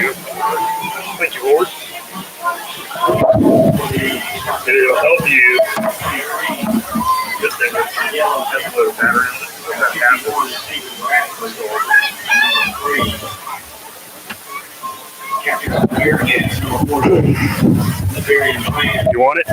Thank you, Lord. And it'll help you. Just that little pattern. You want it?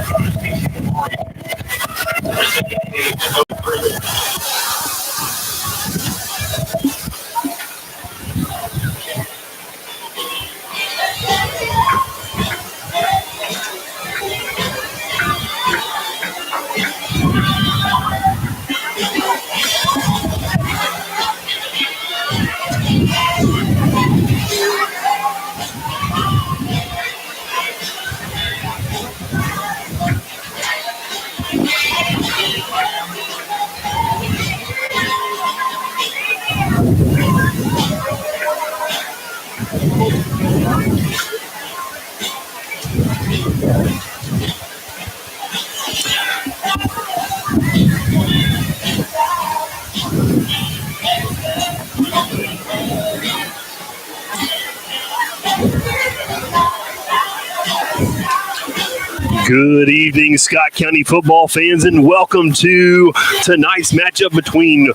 Good evening, Scott County football fans, and welcome to tonight's matchup between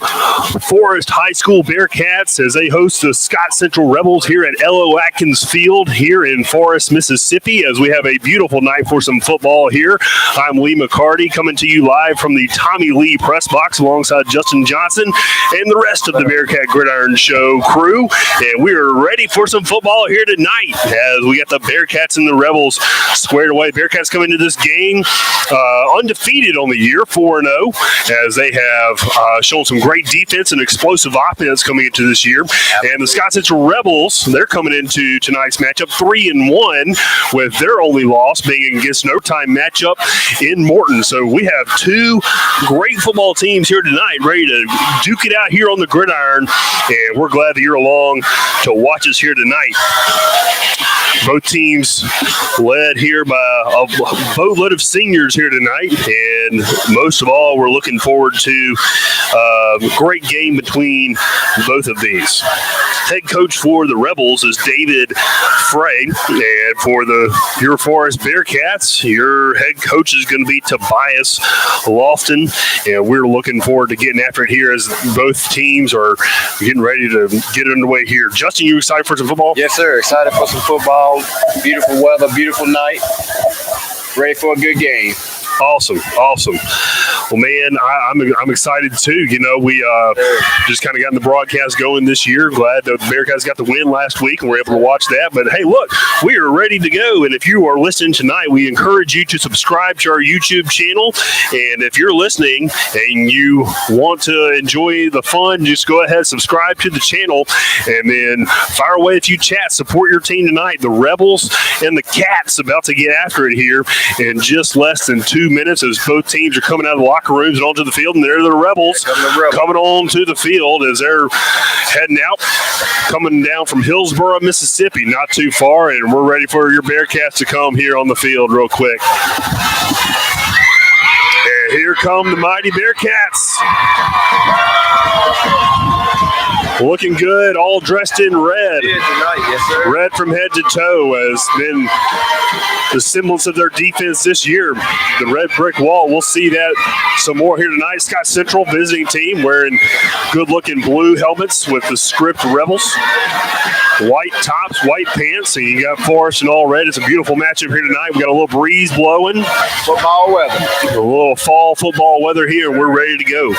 Forest High School Bearcats as they host the Scott Central Rebels here at L.O. Atkins Field here in Forest, Mississippi, as we have a beautiful night for some football here. I'm Lee McCarty coming to you live from the Tommy Lee press box alongside Justin Johnson and the rest of the Bearcat Gridiron Show crew, and we are ready for some football here tonight as we got the Bearcats and the Rebels squared away. Bearcats come into this game undefeated on the year, 4-0, as they have shown some great defense and explosive offense coming into this year. And the Scott Central Rebels, they're coming into tonight's matchup 3-1, with their only loss being against an overtime matchup in Morton. So we have two great football teams here tonight ready to duke it out here on the gridiron, and we're glad that you're along to watch us here tonight. Both teams led here by a boatload of seniors here tonight, and most of all, we're looking forward to a great game between both of these. Head coach for the Rebels is David Frey, and for your Forest Bearcats, your head coach is going to be Tobias Lofton, and we're looking forward to getting after it here as both teams are getting ready to get underway here. Justin, you excited for some football? Yes, sir. Excited for some football. Beautiful weather, beautiful night. Ready for a good game. Awesome. Well, man, I'm excited too. You know, we just kind of gotten the broadcast going this year. Glad the Bearcats got the win last week and we're able to watch that. But hey, look, we are ready to go. And if you are listening tonight, we encourage you to subscribe to our YouTube channel. And if you're listening and you want to enjoy the fun, just go ahead, subscribe to the channel, and then fire away a few chats. Support your team tonight. The Rebels and the Cats about to get after it here in just less than 2 minutes as both teams are coming out of the locker rooms and onto the field, and they're the Rebels coming on to the field as they're heading out, coming down from Hillsboro, Mississippi, not too far, and we're ready for your Bearcats to come here on the field real quick. And here come the mighty Bearcats. Looking good, all dressed in red. Yes, sir. Red from head to toe has been the semblance of their defense this year. The red brick wall, we'll see that some more here tonight. Scott Central visiting team wearing good-looking blue helmets with the script Rebels. White tops, white pants, and you got Forest in all red. It's a beautiful matchup here tonight. We got a little breeze blowing. Football weather. A little fall football weather here, and we're ready to go.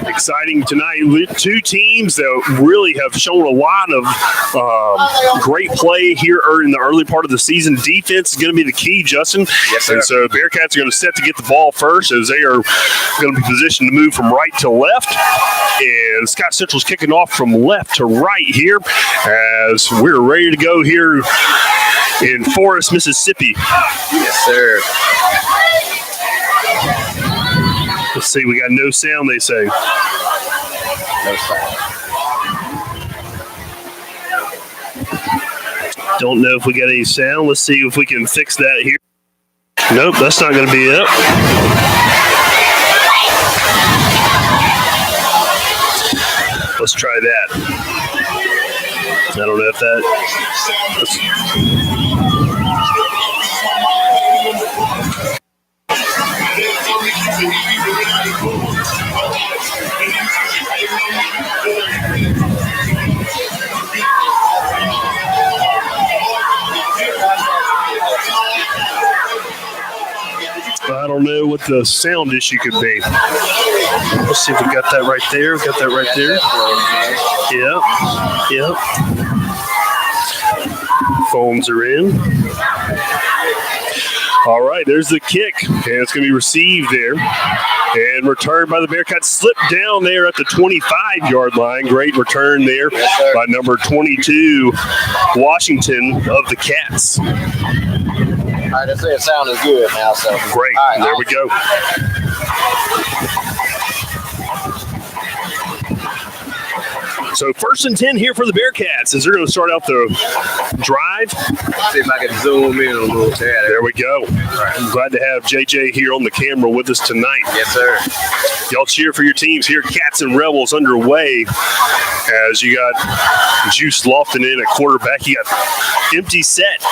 Exciting tonight. Two teams that really have shown a lot of great play here in the early part of the season. Defense is going to be the key, Justin. Yes, sir. And so Bearcats are going to set to get the ball first as they are going to be positioned to move from right to left. And Scott Central's kicking off from left to right here as we're ready to go here in Forest, Mississippi. Yes, sir. Let's see, we got no sound, they say. No sound. Don't know if we got any sound. Let's see if we can fix that here. Nope, that's not going to be it. Let's try that. I don't know if that. I don't know what the sound issue could be. Let's see if we got that right there. Got that right there. Yep. Phones are in. All right, there's the kick, and it's going to be received there and returned by the Bearcats. Slipped down there at the 25-yard line. Great return there by number 22, Washington of the Cats. All right, let's say the sound is good now. So great. Right, there we go. So 1st and 10 here for the Bearcats as they're going to start out the drive. See if I can zoom in a little bit. There we go. Right. I'm glad to have JJ here on the camera with us tonight. Yes, sir. Y'all cheer for your teams here. Cats and Rebels underway as you got Juice Lofton in at quarterback. You got empty set.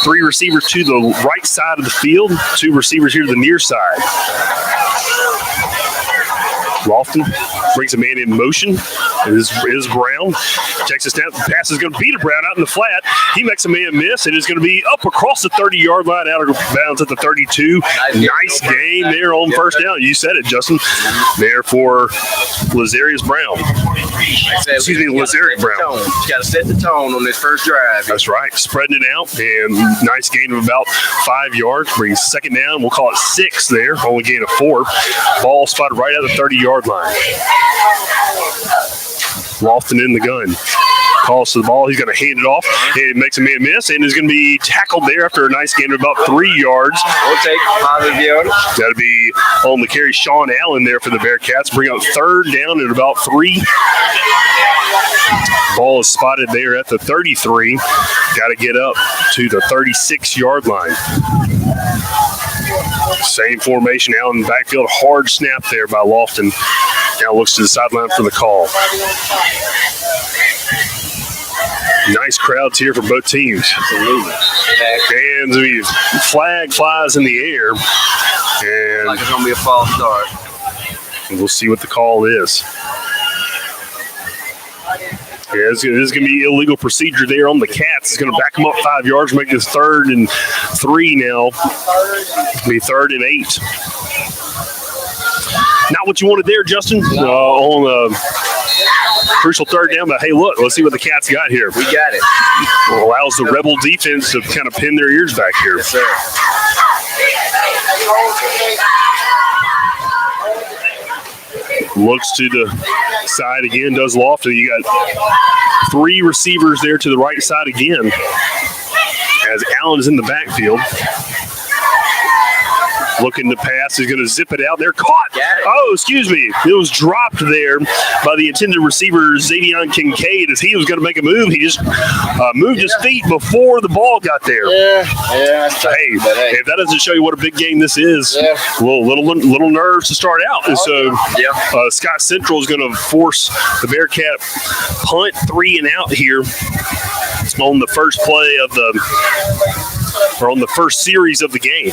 3 receivers to the right side of the field. 2 receivers here to the near side. Lofton brings a man in motion. It is Brown. Takes a snap. The pass is going to beat a Brown out in the flat. He makes a man miss. It is going to be up across the 30-yard line, out of bounds at the 32. Nice game there on first down. You said it, Justin. There for Lazarius Brown. Excuse me, Lazarius Brown. You got to set the tone on this first drive. That's right. Spreading it out, and nice gain of about 5 yards. Brings second down. We'll call it 6 there. Only gain of 4. Ball spotted right at the 30-yard line. Lofton in the gun. Calls to the ball. He's going to hand it off. It makes a man miss, and is going to be tackled there after a nice gain of about 3 yards. We'll take positive yards. That'll be on the carry. Sean Allen there for the Bearcats. Bring up 3rd down at about 3. Ball is spotted there at the 33. Got to get up to the 36-yard line. Same formation out in the backfield. Hard snap there by Lofton. Now looks to the sideline for the call. Nice crowds here for both teams. Absolutely. And the flag flies in the air. And like it's going to be a false start. We'll see what the call is. Yeah, this is going to be illegal procedure there on the Cats. It's going to back them up 5 yards, make this 3rd and 3 now. It'll be 3rd and 8. Not what you wanted there, Justin, on a crucial 3rd down. But, hey, look, let's see what the Cats got here. We got it. Allows the Rebel defense to kind of pin their ears back here. Yes, sir. Looks to the side again, does Lofton. You got 3 receivers there to the right side again as Allen is in the backfield. Looking to pass. He's going to zip it out there. Caught. Oh, excuse me. It was dropped there by the intended receiver, Xavion Kincaid, as he was going to make a move. He just moved his feet before the ball got there. Yeah. Hey, if that doesn't show you what a big game this is, little nerves to start out. And so Scott Central is going to force the Bearcat punt 3 and out here on the first play of on the first series of the game.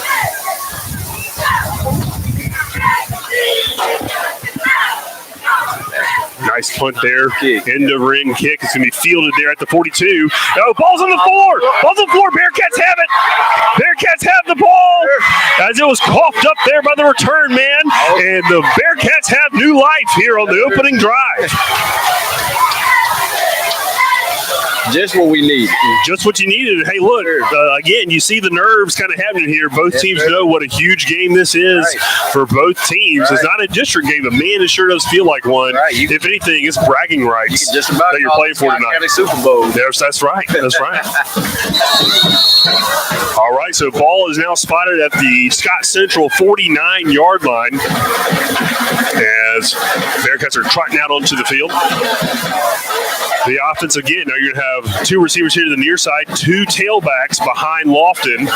Nice punt there. End of ring kick. It's going to be fielded there at the 42. Oh, ball's on the floor. Ball's on the floor. Bearcats have it. Bearcats have the ball as it was coughed up there by the return man. And the Bearcats have new life here on the opening drive. Just what we need. Just what you needed. Hey, look, again, you see the nerves kind of happening here. Both teams know what a huge game this is for both teams. It's not a district game, but man, it sure does feel like one. If anything, it's bragging rights that you're playing for tonight. Super Bowl. That's right. That's right. All right, so ball is now spotted at the Scott Central 49-yard line. as Bearcats are trotting out onto the field. The offense again, now you're going to have two receivers here to the near side, two tailbacks behind Lofton.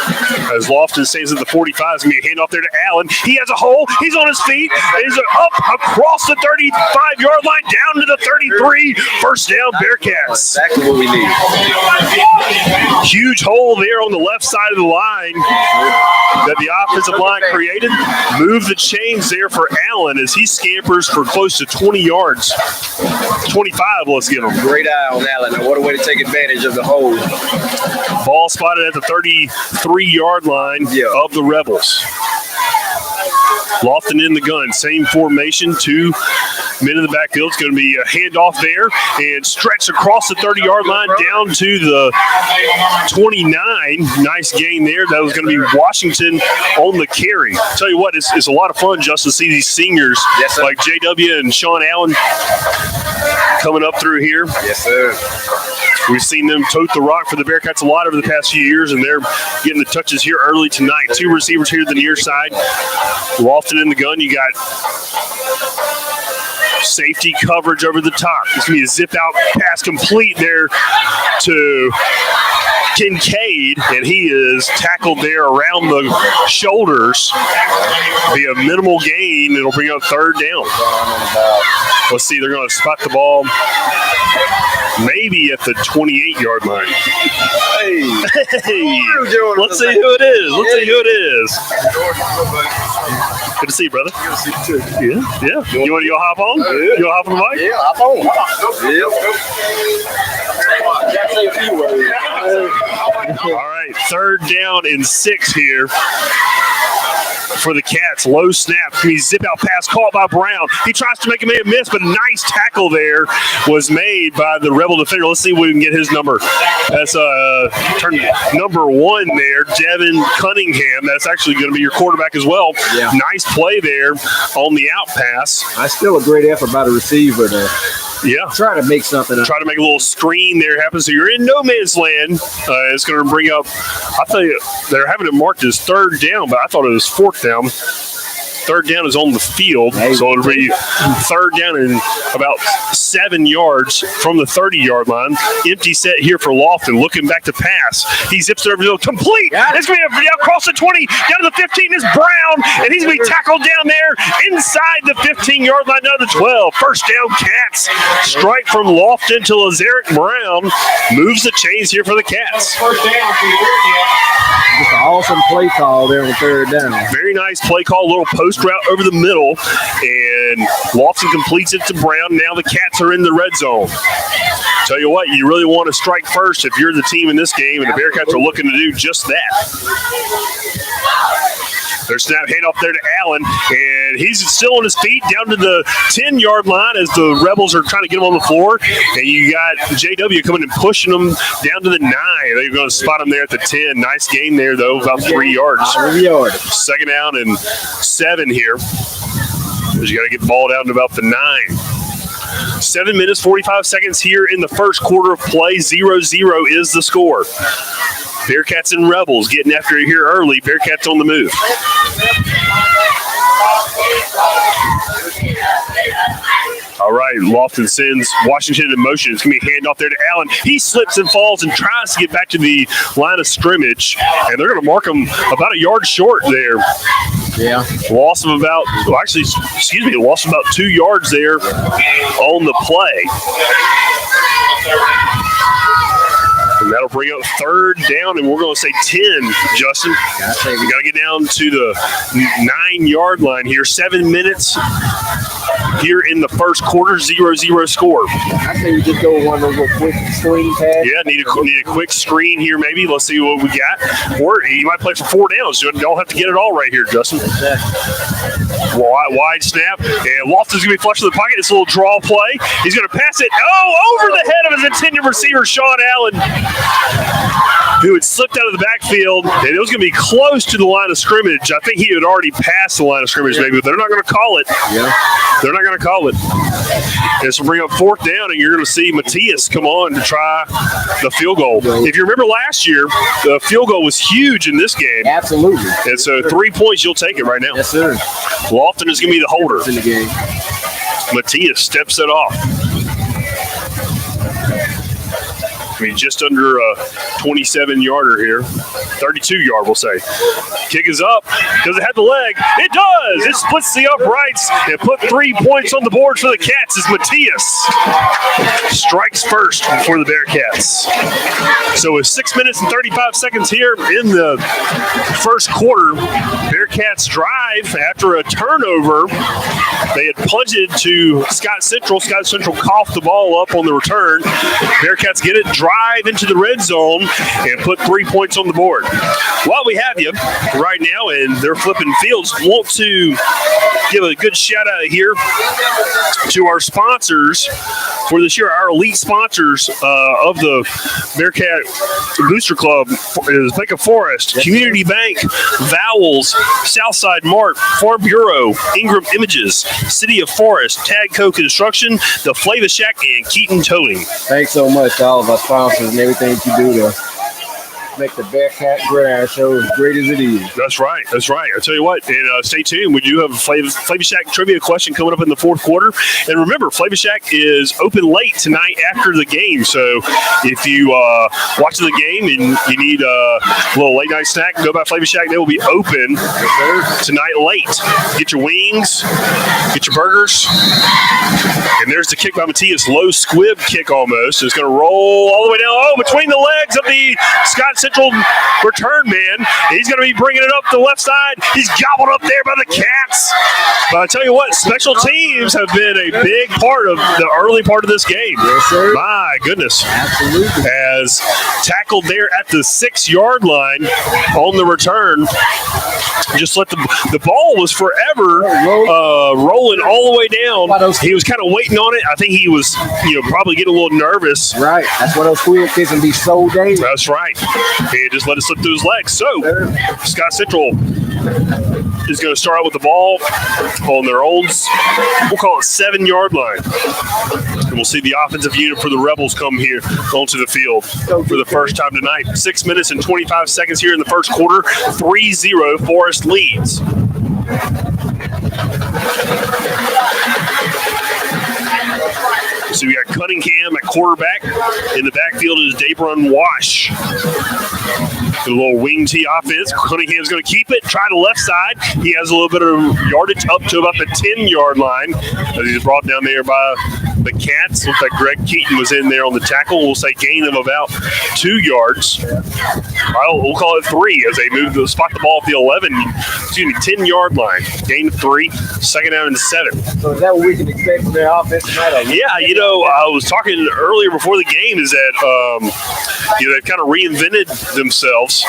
As Lofton stays at the 45, it's going to be a handoff there to Allen. He has a hole. He's on his feet. He's up across the 35-yard line, down to the 33. First down, Bearcats. Exactly what we need. Huge hole there on the left side of the line that the offensive line created. Move the chains there for Allen as he scampers for close to 20 yards. 25, let's get him. Great eye on Allen. Now, what a way to take advantage of the hole. Ball spotted at the 33-yard line of the Rebels. Lofton in the gun, same formation, two men in the backfield. It's going to be a handoff there and stretch across the 30-yard line down to the 29. Nice gain there. That was going to be Washington on the carry. Tell you what, it's a lot of fun just to see these seniors like JW and Sean Allen coming up through here. Yes, sir. We've seen them tote the rock for the Bearcats a lot over the past few years, and they're getting the touches here early tonight. Two receivers here to the near side. Lofton in the gun. You got safety coverage over the top. It's going to be a zip-out pass complete there to Kincaid, and he is tackled there around the shoulders. Be a minimal gain. It'll bring up third down. Let's see. They're going to spot the ball maybe at the 28-yard line. Hey. Let's see who it is. Good to see you, brother. Good to see you, too. Yeah. You want to go hop on? Yeah. You want to hop on the mic? Yeah, hop on. All right, third down and 6 here for the Cats. Low snap. He zip out pass caught by Brown. He tries to make a miss, but a nice tackle there was made by the Rebel defender. Let's see if we can get his number. That's turn number 1 there, Devin Cunningham. That's actually going to be your quarterback as well. Yeah. Nice play there on the out pass. That's still a great effort by the receiver there. Yeah. Try to make something up. Try to make a little screen there happen. So you're in no man's land. It's going to bring up, I tell you, they're having it marked as third down, but I thought it was fourth down. Third down is on the field, so it'll be third down and about 7 yards from the 30-yard line. Empty set here for Lofton, looking back to pass. He zips it over the complete. It's going to be across the 20, down to the 15 is Brown, and he's going to be tackled down there inside the 15-yard line, down to the 12. First down, Cats. Strike from Lofton to Lazarick Brown. Moves the chains here for the Cats. First down for the Bearcats. Just an awesome play call there on third down. Very nice play call, a little post route over the middle, and Lofton completes it to Brown. Now the Cats are in the red zone. Tell you what, you really want to strike first if you're the team in this game, and the Bearcats are looking to do just that. Their snap handoff there to Allen, and he's still on his feet down to the 10-yard line as the Rebels are trying to get him on the floor. And you got JW coming and pushing them down to the 9. They're going to spot him there at the 10. Nice gain there, though, about 3 yards. Second down and 7 here. You got to get the ball down to about the 9. 7 minutes, 45 seconds here in the first quarter of play. 0-0 is the score. Bearcats and Rebels getting after it here early. Bearcats on the move. All right, Lofton sends Washington in motion. It's going to be a handoff there to Allen. He slips and falls and tries to get back to the line of scrimmage, and they're going to mark him about a yard short there. Yeah. Loss of about, loss of about 2 yards there on the play. And that'll bring up third down, and we're going to say 10, Justin. We got to get down to the 9-yard line here. 7 minutes here in the first quarter, 0-0 score. I think we just go with one of those quick screen pass. Yeah, need a quick screen here maybe. Let's see what we got. Or you might play for 4 downs. You don't have to get it all right here, Justin. Wide snap, and Lofton's going to be flush in the pocket. It's a little draw play. He's going to pass it, over the head of his intended receiver, Sean Allen, who had slipped out of the backfield, and it was going to be close to the line of scrimmage. I think he had already passed the line of scrimmage, maybe, but they're not going to call it. Yeah. They're not going to call it. This will bring up fourth down, and you're going to see Matias come on to try the field goal. If you remember last year, the field goal was huge in this game. Absolutely. And so 3 points, you'll take it right now. Yes, sir. Lofton is going to be the holder. In the game. Matias steps it off. I mean, just under a 27-yarder here. 32-yard, we'll say. Kick is up. Does it have the leg? It does! It splits the uprights and put 3 points on the board for the Cats as Matias strikes first for the Bearcats. So with 6 minutes and 35 seconds here in the first quarter, Bearcats drive after a turnover. They had punted to Scott Central. Scott Central coughed the ball up on the return. Bearcats get it, drive into the red zone, and put 3 points on the board. While we have you right now, and they're flipping fields, want to give a good shout out here to our sponsors for this year. Our elite sponsors of the Bearcat Booster Club is Bank of Forest, Community Bank, Vowels, Southside Mart, Farm Bureau, Ingram Images, City of Forest, Tagco Construction, the Flava Shack, and Keaton Towing. Thanks so much to all of our sponsors and everything that you do to make the Bearcat Gridiron Show as great as it is. That's right. That's right. I'll tell you what, and stay tuned. We do have a Flava Shack trivia question coming up in the fourth quarter. And remember, Flava Shack is open late tonight after the game. So if you watching the game and you need a little late night snack, go by Flava Shack. They will be open tonight late. Get your wings, get your burgers. And there's the kick by Matias. Low squib kick almost. It's going to roll all the way down. Oh, between the legs of the Scott Central return man. He's going to be bringing it up the left side. He's gobbled up there by the Cats. But I tell you what, special teams have been a big part of the early part of this game. Yes, sir. My goodness. Absolutely. As tackled there at the 6-yard line on the return. Just let the ball was forever rolling all the way down. He was kind of waiting on it. I think he was, probably getting a little nervous. Right. That's why those squib kicks can be so dangerous. That's right. He just let it slip through his legs. So, Scott Central is going to start out with the ball on their own, we'll call it 7-yard line. And we'll see the offensive unit for the Rebels come here onto the field for the first time tonight. 6 minutes and 25 seconds here in the first quarter. 3-0 Forest leads. So we got Cunningham at quarterback. In the backfield is Daybrun Wash. A little wing tee offense. Cunningham's going to keep it. Try the left side. He has a little bit of yardage up to about the 10-yard line. As he's brought down there by the Cats. Looks like Greg Keaton was in there on the tackle. We'll say gain of about 2 yards. We'll call it 3 as they move to spot the ball at the 10-yard line. Gain of 3. Second down and 7. So is that what we can expect from their offense tonight? Yeah, I was talking earlier before the game is that they've kind of reinvented themselves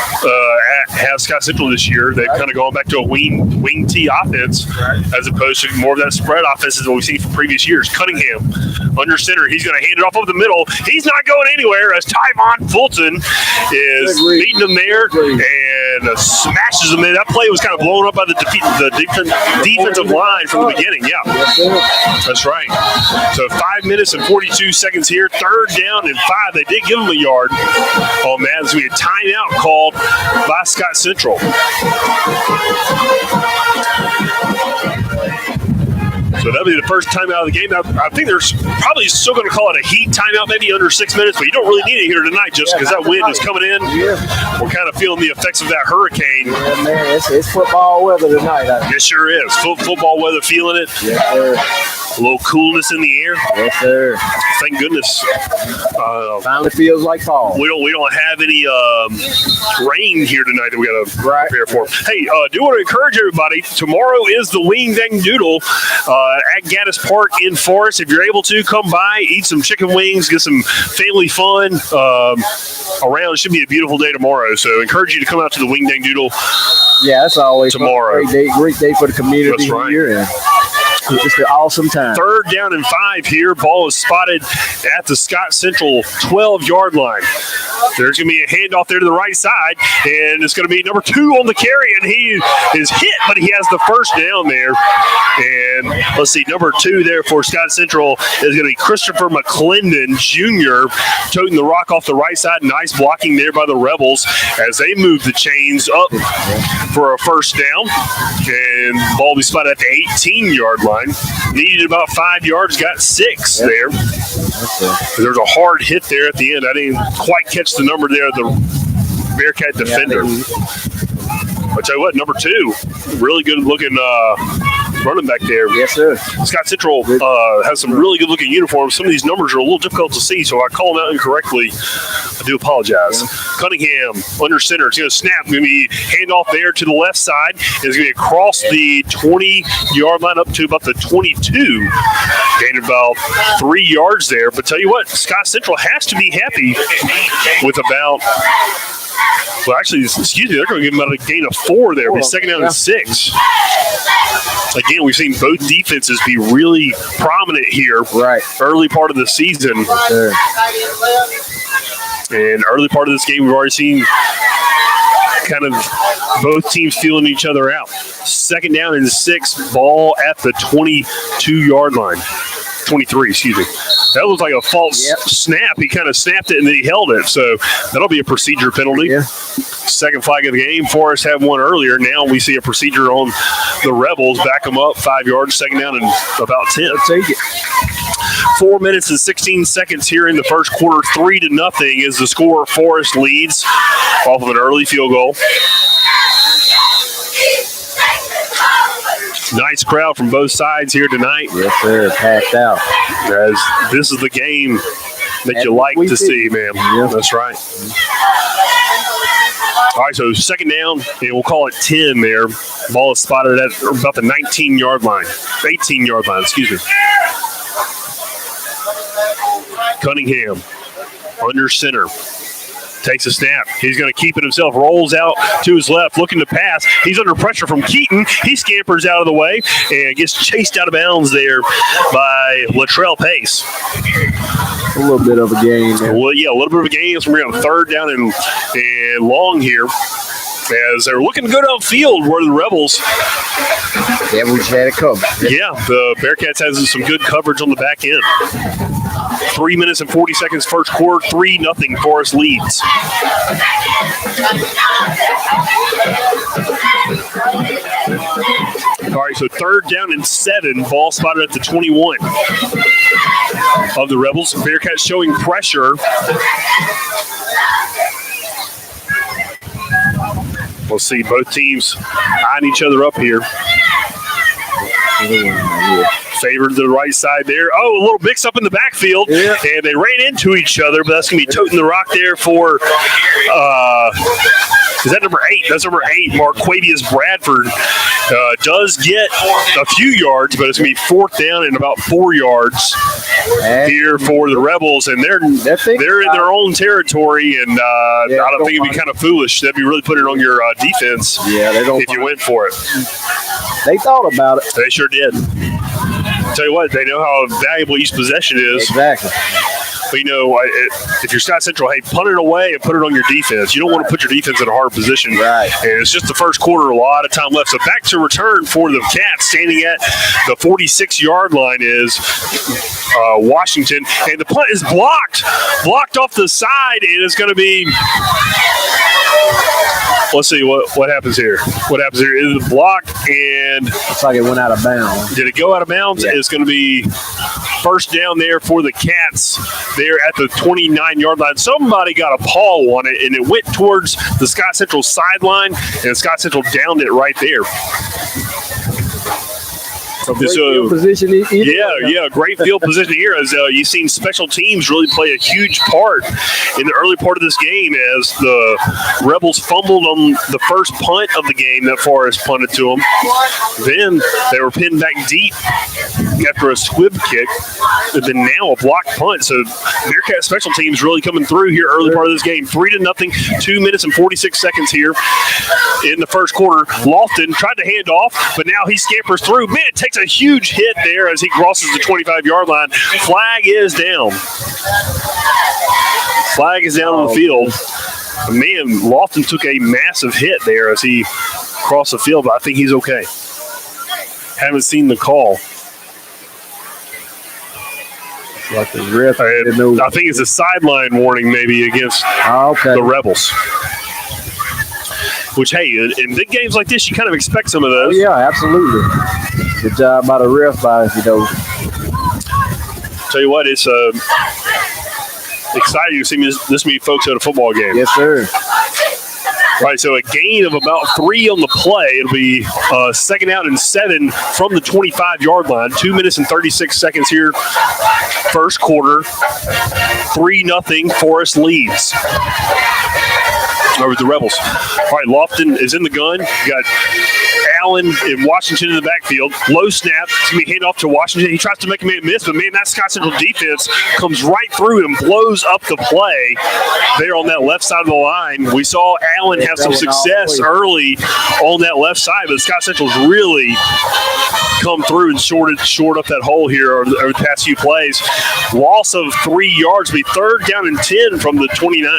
at Scott Central this year. They've kind of gone back to a wing tee offense as opposed to more of that spread offense as what we've seen from previous years. Cunningham under center. He's going to hand it off over the middle. He's not going anywhere as Tyvon Fulton is beating him there and smashes him in. That play was kind of blown up by the defensive line from the beginning. Yeah, that's right. So 5 minutes and 42 seconds here. 3rd down and 5. They did give him a yard on that as we had timeout called by Scott Central. So that'll be the first timeout of the game. I think they're probably still going to call it a heat timeout, maybe under 6 minutes, but you don't really need it here tonight just because that wind is coming in. Yeah. We're kind of feeling the effects of that hurricane. Yeah, man, it's football weather tonight. It sure is. Football weather, feeling it. Yes, sir. A little coolness in the air. Yes, sir. Thank goodness. Finally feels like fall. We don't have any rain here tonight that we got to prepare for. Hey, do want to encourage everybody. Tomorrow is the Wing Dang Doodle at Gaddis Park in Forest. If you're able to, come by, eat some chicken wings, get some family fun around. It should be a beautiful day tomorrow. So encourage you to come out to the Wing Dang Doodle. Yeah, that's always tomorrow. Great day for the community here. It's an awesome time. 3rd down and 5 here. Ball is spotted at the Scott Central 12-yard line. There's going to be a handoff there to the right side, and it's going to be number 2 on the carry, and he is hit, but he has the first down there. And Let's see, number 2 there for Scott Central is going to be Christopher McClendon Jr. toting the rock off the right side. Nice blocking there by the Rebels as they move the chains up for a first down. And ball will be spotted at the 18-yard line. Needed about 5 yards, got 6 there. There's a hard hit there at the end. I didn't quite catch the number there, the Bearcat defender. I'll tell you what, number 2, really good looking running back there. Yes, sir. Scott Central has some really good looking uniforms. Some of these numbers are a little difficult to see, so I call them out incorrectly. I do apologize. Yeah. Cunningham under center. It's going to snap. Going to be handoff there to the left side. It's going to be across the 20-yard line up to about the 22. Gained about 3 yards there. But tell you what, Scott Central has to be happy with about. Well, actually, excuse me, they're going to give them about a gain of 4 there. It'll be second down and 6. Again, we've seen both defenses be really prominent here. Right. Early part of the season. Sure. And early part of this game, we've already seen kind of both teams feeling each other out. Second down and 6, ball at the 22-yard line. 23, excuse me. That was like a false snap. He kind of snapped it and then he held it. So that'll be a procedure penalty. Yeah. Second flag of the game. Forrest had one earlier. Now we see a procedure on the Rebels. Back them up 5 yards. Second down and about 10. I'll take it. 4 minutes and 16 seconds here in the first quarter. 3-0 is the score. Forrest leads off of an early field goal. Nice crowd from both sides here tonight. Yes, sir. Packed out. As this is the game that you like to see, man. Yeah. That's right. All right, so second down, and we'll call it 10 there. Ball is spotted at about the 19-yard line. 18-yard line, excuse me. Cunningham under center. Takes a snap. He's going to keep it himself. Rolls out to his left, looking to pass. He's under pressure from Keaton. He scampers out of the way and gets chased out of bounds there by Latrell Pace. A little bit of a gain there. Well, yeah, a little bit of a gain. So we're going to third down and long here as they're looking to go downfield where the Rebels. Yeah, we just had it covered. Yeah, the Bearcats has some good coverage on the back end. 3 minutes and 40 seconds first quarter, 3-0 Forest leads. All right, so third down and 7, ball spotted at the 21 of the Rebels. Bearcats showing pressure. We'll see both teams eyeing each other up here. Favored to the right side there. Oh, a little mix up in the backfield. Yeah. And they ran into each other, but that's going to be toting the rock there for, is that number 8? That's number 8, Marquavius Bradford. Does get a few yards, but it's going to be fourth down and about 4 yards here for the Rebels. And they're in their own territory, and I don't think it'd be kind of foolish. That'd be really putting it on your defense if you went for it. They thought about it. They sure did. Tell you what, they know how valuable each possession is. Exactly. But, you know, if you're Scott Central, hey, punt it away and put it on your defense. You don't want to put your defense in a hard position. Right. And it's just the first quarter, a lot of time left. So back to return for the Cats, standing at the 46-yard line is Washington. And the punt is blocked off the side. And it's going to be – let's see what happens here. What happens here is blocked, and looks like it went out of bounds. Did it go out of bounds? Yeah. It's going to be first down there for the Cats there at the 29-yard line. Somebody got a paw on it, and it went towards the Scott Central sideline, and Scott Central downed it right there. Great field position. Great field position here. As you've seen special teams really play a huge part in the early part of this game as the Rebels fumbled on the first punt of the game that Forrest punted to them. Then they were pinned back deep after a squib kick, and then now a blocked punt. So Bearcat special teams really coming through here early part of this game. 3-0, 2 minutes and 46 seconds here in the first quarter. Lofton tried to hand off, but now he scampers through. Man, it takes a huge hit there as he crosses the 25-yard line. Flag is down. Flag is down on the field. Man, Lofton took a massive hit there as he crossed the field, but I think he's okay. Haven't seen the call. Like the ref. I think it's a sideline warning maybe against the Rebels. Which, hey, in big games like this, you kind of expect some of those. Oh, yeah, absolutely. Good job by the ref by, Tell you what, it's exciting to see this many folks at a football game. Yes, sir. All right, so a gain of about 3 on the play. It'll be 2nd out and 7 from the 25-yard line. 2 minutes and 36 seconds here. First quarter. 3-0. Forest leads over the Rebels. All right, Lofton is in the gun. You got Allen and Washington in the backfield. Low snap. It's going to be handed off to Washington. He tries to make a man miss, but, man, that Scott Central defense comes right through and blows up the play there on that left side of the line. We saw Allen have some success early on that left side, but Scott Central's really come through and short up that hole here over the past few plays. Loss of 3 yards. Be 3rd down and 10 from the 29.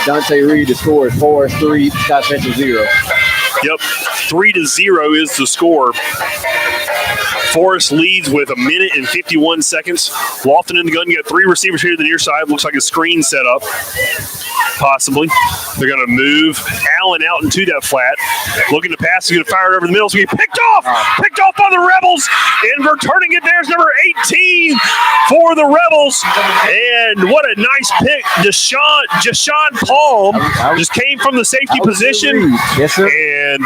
Dante Reed, the score is 4-3, Scott Central 0. Yep, 3-0 is the score. Forest leads with 1 minute and 51 seconds. Lofton in the gun. You got 3 receivers here to the near side. Looks like a screen set up, possibly. They're going to move Allen out into that flat. Looking to pass. He's going to fire it over the middle. So he picked off. Picked off by the Rebels. And returning it there is number 18 for the Rebels. And what a nice pick. Jashawn Palm just came from the safety position. Yes, sir. And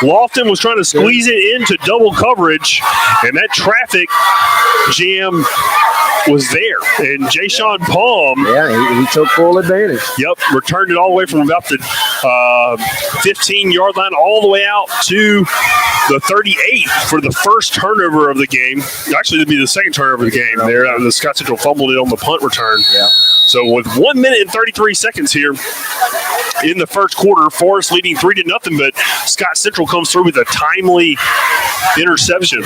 Lofton was trying to squeeze it into double coverage, and that traffic jam was there. And Jashawn Palm. Yeah, he took full advantage. Yep, returned it all the way from about the 15-yard line all the way out to the 38 for the first turnover of the game. Actually, it'd be the second turnover of the game there. The Scott Central fumbled it on the punt return. Yeah. So with 1 minute and 33 seconds here in the first quarter, Forest leading 3-0, but Scott Central comes through with a timely interception.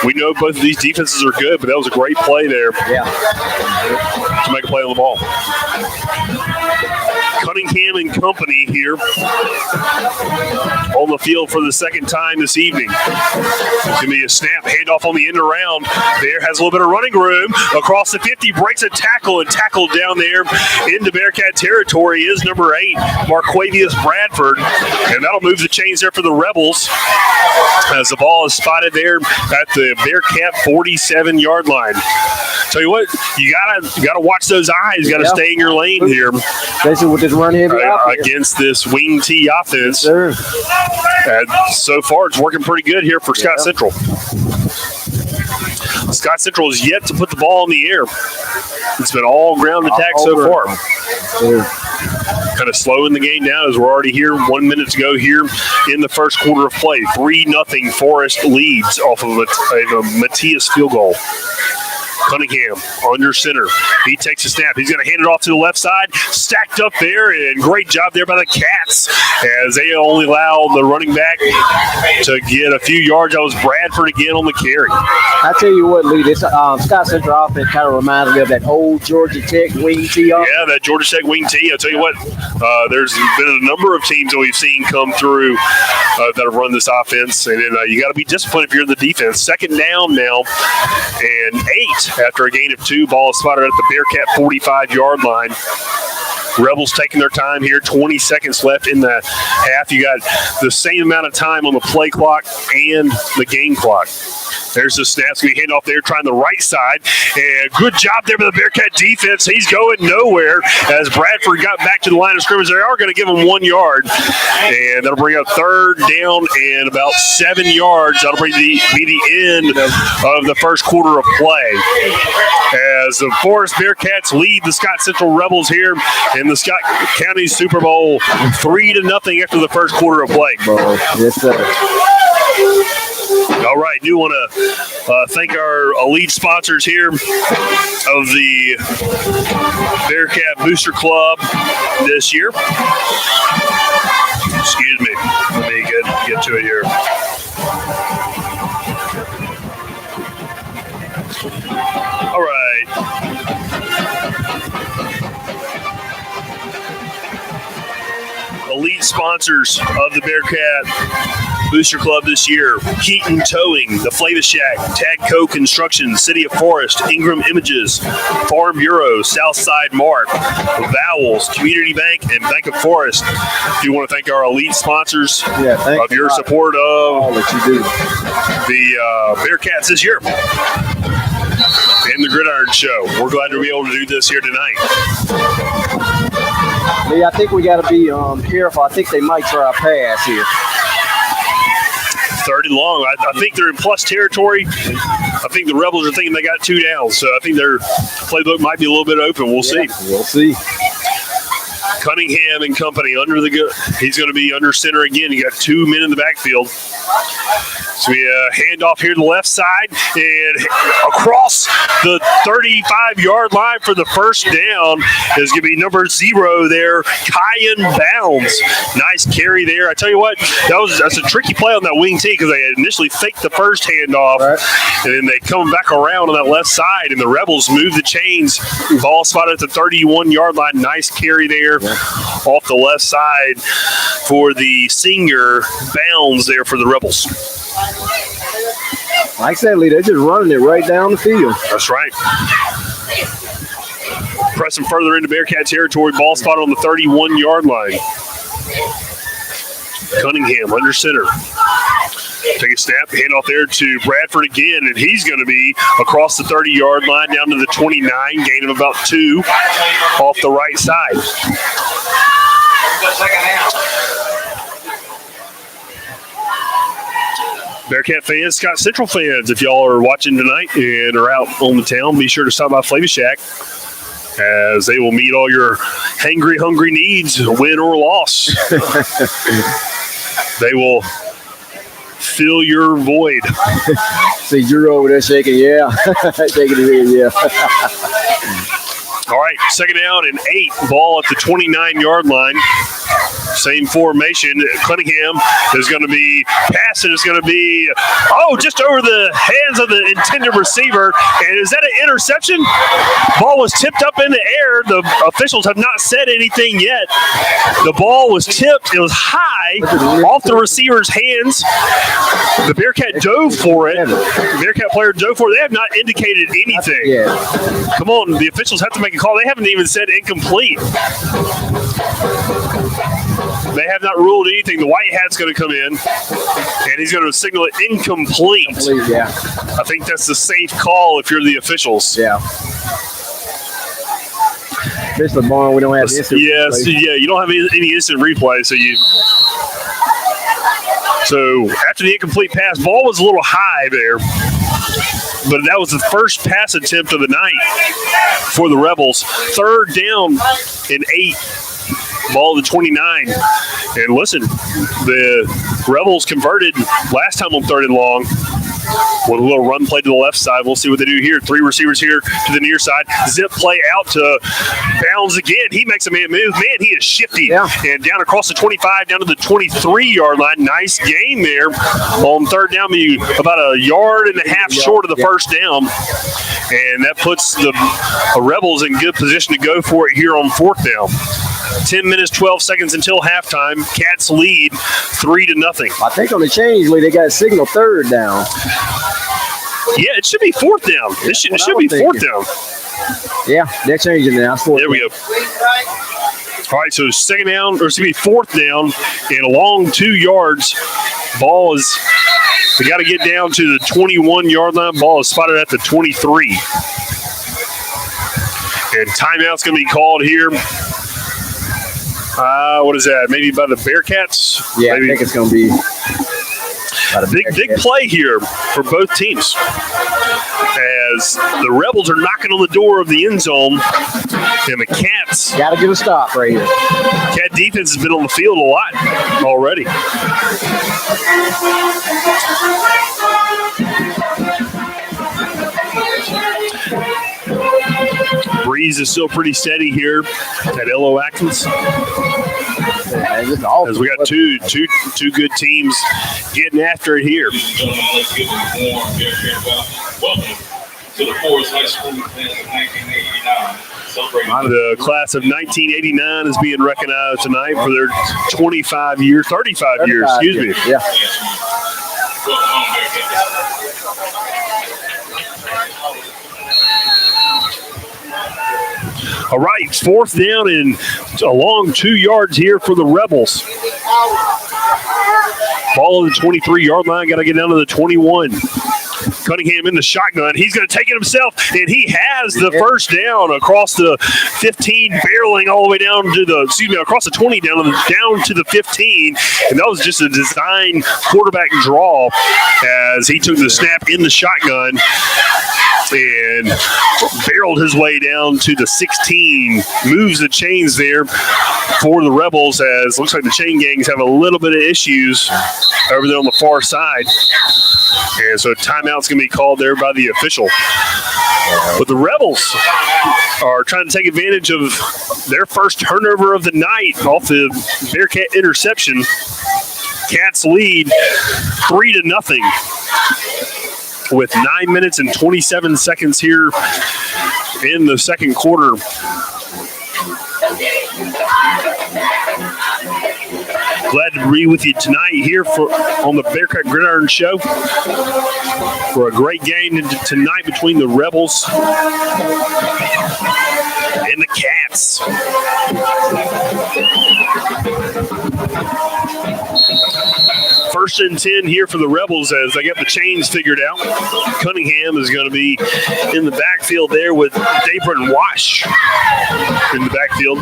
We know both of these defenses are good, but that was a great play there to make a play on the ball. Cunningham and company here on the field for the second time this evening. It's going to be a snap, handoff on the end around. There has a little bit of running room. Across the 50, breaks a tackle, and tackled down there into Bearcat territory is number 8, Marquavius Bradford. And that'll move the chains there for the Rebels as the ball is spotted there at the Bearcat 47-yard line. Tell you what, you gotta watch those eyes. You gotta stay in your lane here. Especially with this run heavy against this wing T offense. Yes, sir. And so far, it's working pretty good here for Scott Central. Scott Central has yet to put the ball in the air. It's been all ground attack so far. Kind of slowing the game down as we're already here. 1 minute to go here in the first quarter of play. 3-0 Forest leads off of a Matthias field goal. Cunningham under center. He takes a snap. He's going to hand it off to the left side. Stacked up there, and great job there by the Cats as they only allow the running back to get a few yards. That was Bradford again on the carry. I tell you what, Lee, this Scott Central offense kind of reminds me of that old Georgia Tech wing T offense. Yeah, that Georgia Tech wing T. I'll tell you what, there's been a number of teams that we've seen come through that have run this offense, and then you got to be disciplined if you're in the defense. 2nd down now, and 8 after a gain of 2. Ball is spotted at the Bearcat 45-yard line. Rebels taking their time here. 20 seconds left in the half. You got the same amount of time on the play clock and the game clock. There's the snap. Going to hand off there, trying the right side. And good job there by the Bearcat defense. He's going nowhere as Bradford got back to the line of scrimmage. They are going to give him 1 yard. And that'll bring up 3rd down and about 7 yards. That'll be the end of the first quarter of play. As the Forest Bearcats lead the Scott Central Rebels here in the Scott County Super Bowl 3-0 after the first quarter of play. Yes, sir. All right, do want to thank our elite sponsors here of the Bearcat Booster Club this year. Excuse me. Let me get to it here. All right. Elite Sponsors of the Bearcat Booster Club this year: Keaton Towing, The Flavor Shack, Tadco Construction, City of Forest, Ingram Images, Farm Bureau, Southside Mark, Vowels, Community Bank, and Bank of Forest. Do want to thank our elite sponsors of your support of all that you do. The Bearcats this year and the Gridiron Show. We're glad to be able to do this here tonight. Lee, I think we got to be careful. I think they might try a pass here. 3rd and long. I think they're in plus territory. I think the Rebels are thinking they got 2 down, so I think their playbook might be a little bit open. We'll see. We'll see. Cunningham and company under the gun. He's going to be under center again. You got 2 men in the backfield. So we handoff here to the left side and across the 35-yard line for the first down is going to be number 0 there, Kyan Bounds. Nice carry there. I tell you what, that's a tricky play on that wing tee because they initially faked the first handoff, and then they come back around on that left side, and the Rebels move the chains. Ball spotted at the 31-yard line. Nice carry there off the left side for the senior Bounds there for the Rebels. Like I said, Lee, they're just running it right down the field. That's right. Pressing further into Bearcat territory. Ball spot on the 31-yard line. Cunningham under center. Take a snap, hand off there to Bradford again, and he's going to be across the 30-yard line down to the 29, gain of about 2 off the right side. Bearcat fans, Scott Central fans, if y'all are watching tonight and are out on the town, be sure to stop by Flavor Shack as they will meet all your hungry needs, win or loss. They will fill your void. See Drew over there shaking, shaking his head, All right, 2nd down and 8. Ball at the 29-yard line. Same formation. Cunningham is going to be passing. It's going to be, just over the hands of the intended receiver. And is that an interception? Ball was tipped up in the air. The officials have not said anything yet. The ball was tipped. It was high off the receiver's hands. The Bearcat dove for it. The Bearcat player dove for it. They have not indicated anything. Come on, the officials have to make a call. They haven't even said incomplete. They have not ruled anything. The white hat's going to come in, and he's going to signal it incomplete. I think that's the safe call if you're the officials. Mr. Barn, we don't have instant replay. You don't have any instant replay, so after the incomplete pass, ball was a little high there, but that was the first pass attempt of the night for the Rebels. 3rd down and 8. Ball to 29. And listen, the Rebels converted last time on 3rd and long with a little run play to the left side. We'll see what they do here. 3 receivers here to the near side. Zip play out to Bounds again. He makes a man move. Man, he is shifty. And down across the 25, down to the 23-yard line. Nice gain there on 3rd down. About a yard and a half short of the first down. And that puts the Rebels in good position to go for it here on 4th down. 10 minutes, 12 seconds until halftime. Cats lead 3-0. I think on the change, Lee, they got a signal 3rd down. Yeah, it should be 4th down. It should be 4th down. Yeah, they're changing now. There we go. All right, so 2nd down, or excuse me, 4th down, and along 2 yards. Ball is, we got to get down to the 21-yard line. Ball is spotted at the 23. And timeout's going to be called here. What is that? Maybe by the Bearcats? Yeah, maybe. I think it's going to be Big play here for both teams as the Rebels are knocking on the door of the end zone, and the Cats got to get a stop right here. Cat defense has been on the field a lot already. Breeze is still pretty steady here at L.O. Atkins. As we got two good teams getting after it here. Welcome to the Forest High School class of 1989. The class of 1989 is being recognized tonight for their 35 years, excuse me. Yeah. All right, fourth down and a long 2 yards here for the Rebels. Ball on the 23-yard line, got to get down to the 21. Cunningham in the shotgun. He's going to take it himself, and he has the first down across the 15, barreling all the way down to across the 20, down to the 15. And that was just a design quarterback draw as he took the snap in the shotgun and barreled his way down to the 16. Moves the chains there for the Rebels, as looks like the chain gangs have a little bit of issues over there on the far side. And so timeout's going to be called there by the official. But the Rebels are trying to take advantage of their first turnover of the night off the Bearcat interception. Cats lead 3-0 with 9 minutes and 27 seconds here in the second quarter. Glad to be with you tonight here on the Bearcat Gridiron Show for a great game tonight between the Rebels and the Cats. First and 10 here for the Rebels as they get the chains figured out. Cunningham is going to be in the backfield there with Daper and Wash in the backfield.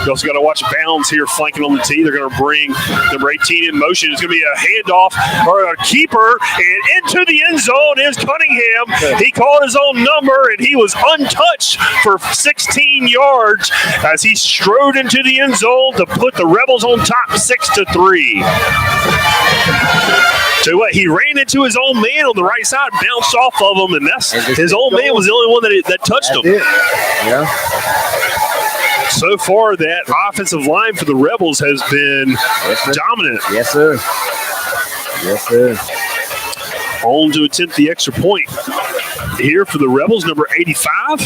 You also got to watch Bounds here flanking on the tee. They're going to bring number 18 in motion. It's going to be a handoff or a keeper, and into the end zone is Cunningham. He called his own number, and he was untouched for 16 yards as he strode into the end zone to put the Rebels on top 6-3. So what? He ran into his own man on the right side, bounced off of him, and his own man was the only one that touched him. Yeah. So far, that offensive line for the Rebels has been dominant. Yes, sir. Yes, sir. On to attempt the extra point here for the Rebels, number 85.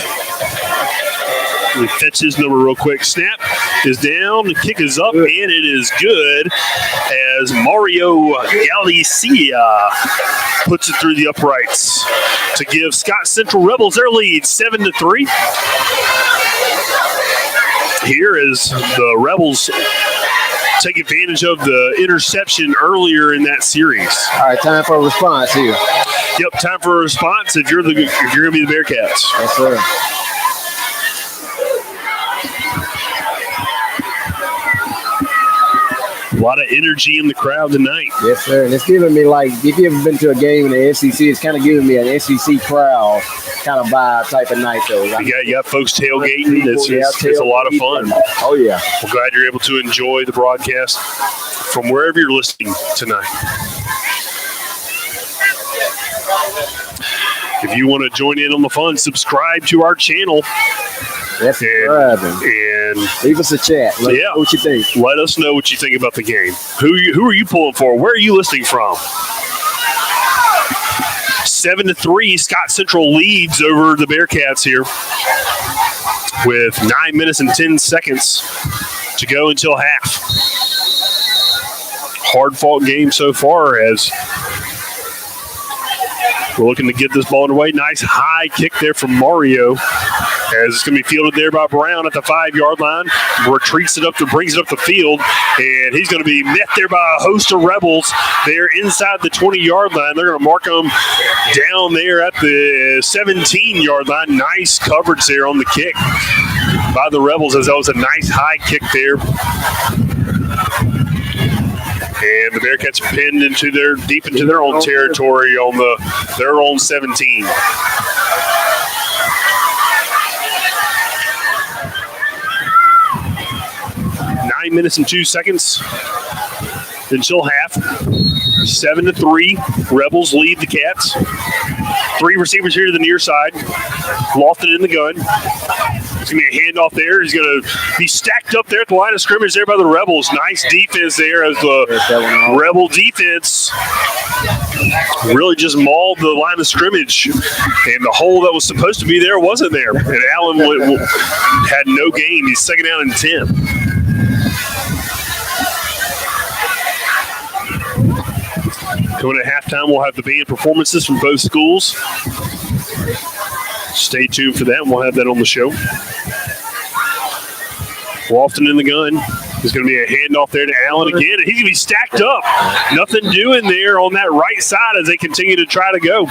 We fetch his number real quick. Snap is down. The kick is up, and it is good as Mario Galicia puts it through the uprights to give Scott Central Rebels their lead, 7-3. Here is the Rebels take advantage of the interception earlier in that series. All right, time for a response here. Yep, time for a response if you're going to be the Bearcats. Yes, sir. A lot of energy in the crowd tonight. Yes, sir. And it's giving me, like, if you've ever been to a game in the SEC, it's kind of giving me an SEC crowd kind of vibe type of night, though. Right? You got folks tailgating. It's a lot of fun. Oh, yeah. We're glad you're able to enjoy the broadcast from wherever you're listening tonight. If you want to join in on the fun, subscribe to our channel. Yes, and leave us a chat. Let us know what you think. Let us know what you think about the game. Who are you pulling for? Where are you listening from? 7-3, Scott Central leads over the Bearcats here with 9 minutes and 10 seconds to go until half. Hard-fought game so far as we're looking to get this ball underway. Nice high kick there from Mario as it's going to be fielded there by Brown at the 5-yard line. Retreats it up, brings it up the field, and he's going to be met there by a host of Rebels there inside the 20-yard line. They're going to mark them down there at the 17-yard line. Nice coverage there on the kick by the Rebels as that was a nice high kick there. And the Bearcats are pinned deep into their own territory on their own 17. 9 minutes and 2 seconds until half. 7-3. Rebels lead the Cats. 3 receivers here to the near side. Lofton in the gun. It's going to be a handoff there. He's going to be stacked up there at the line of scrimmage there by the Rebels. Nice defense there as the Rebel defense really just mauled the line of scrimmage, and the hole that was supposed to be there wasn't there. And Allen had no gain. He's second down and 10. Coming at halftime, we'll have the band performances from both schools. Stay tuned for that. We'll have that on the show. Lofton in the gun. There's going to be a handoff there to Allen again, and he's going to be stacked up. Nothing doing there on that right side as they continue to try to go.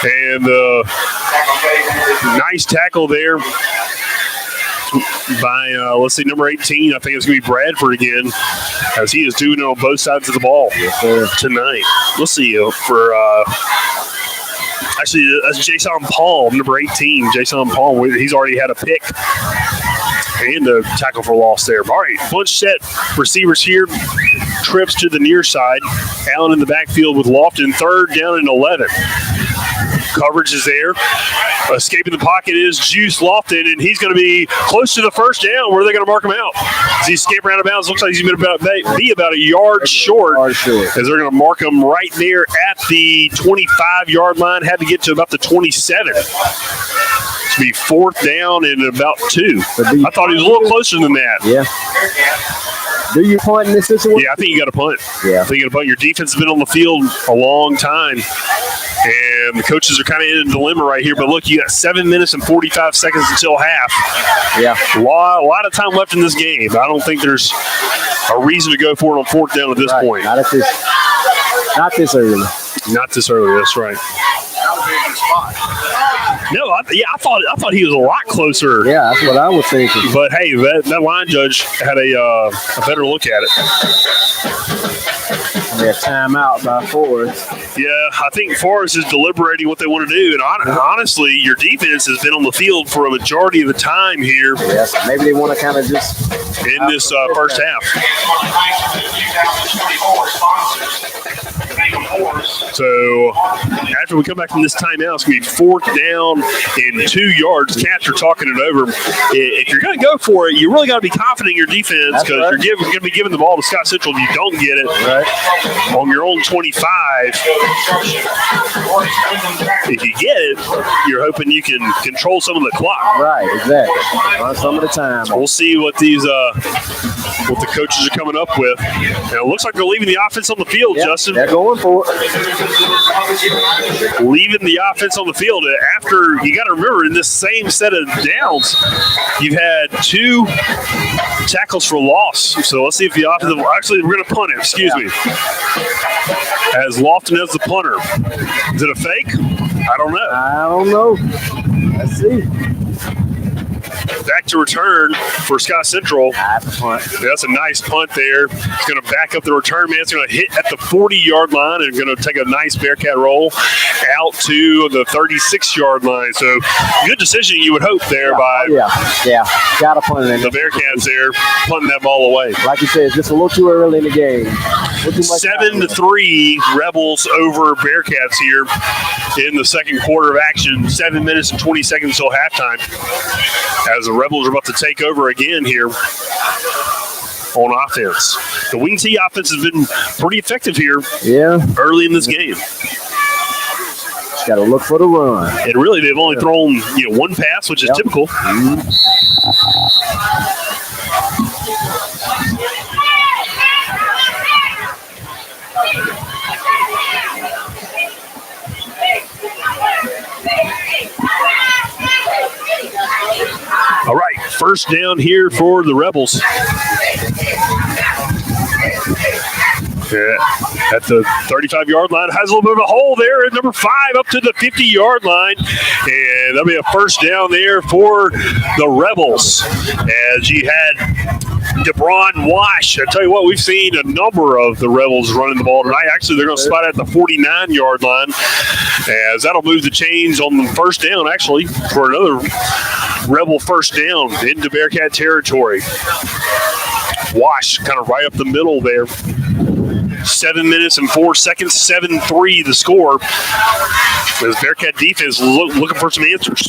And nice tackle there by, let's see, number 18. I think it's going to be Bradford again, as he is doing it on both sides of the ball tonight. Let's see for actually, that's Jason Paul, number 18. Jason Paul, he's already had a pick and a tackle for loss there. All right, bunch set receivers here. Trips to the near side. Allen in the backfield with Lofton. Third down and 11. Coverage is there. Escaping the pocket is Juice Lofton, and he's going to be close to the first down. Where are they going to mark him out? As he escaped out of bounds, looks like he's going to be about a yard short. As they're going to mark him right there at the 25-yard line. Had to get to about the 27. To be fourth down and about 2. I thought he was a little closer than that. Yeah. Do you punt in this situation? Yeah, I think you got to punt. Yeah. I think you got to punt. Your defense has been on the field a long time, and the coaches are kind of in a dilemma right here. But look, you got 7 minutes and 45 seconds until half. Yeah. A lot of time left in this game. I don't think there's a reason to go for it on fourth down at this point. Not this early. Not this early. That's right. No, I thought he was a lot closer. Yeah, that's what I was thinking. But hey, that line judge had a better look at it. Yeah, timeout by Forrest. Yeah, I think Forrest is deliberating what they want to do. And honestly, your defense has been on the field for a majority of the time here. Yes, maybe they want to kind of just in this first half. So after we come back from this timeout, it's going to be fourth down and 2 yards. Cats are talking it over. If you're going to go for it, you really got to be confident in your defense, because you're going to be giving the ball to Scott Central. If you don't get it on your own 25, if you get it, you're hoping you can control some of the clock. Right, exactly. On some of the time. So we'll see what these what the coaches are coming up with. And it looks like they're leaving the offense on the field, Justin. They're going for it. Leaving the offense on the field after, you got to remember, in this same set of downs, you've had 2 tackles for loss. So let's see if the offense, actually, we're going to punt it, excuse me. As Lofton has the punter. Is it a fake? I don't know. Let's see. Back to return for Scott Central. That's a nice punt there. It's going to back up the return man. It's going to hit at the 40-yard line and going to take a nice Bearcat roll out to the 36-yard line. So good decision, you would hope, there by got to punt it. The Bearcats there punting that ball away. Like you said, just a little too early in the game. 7-3 Rebels over Bearcats here in the second quarter of action. 7 minutes and 20 seconds until halftime, as the Rebels are about to take over again here on offense. The wing T offense has been pretty effective here early in this game. Got to look for the run. And really, they've only thrown one pass, which is typical. All right, first down here for the Rebels. At the 35-yard line, has a little bit of a hole there at number 5 up to the 50-yard line, and that'll be a first down there for the Rebels. As you had DeBron Wash, I tell you what, we've seen a number of the Rebels running the ball tonight. Actually, they're going to spot at the 49-yard line, as that'll move the chains on the first down, actually, for another Rebel first down into Bearcat territory. Wash kind of right up the middle there. 7 minutes and 4 seconds, 7-3 the score. As Bearcat defense looking for some answers.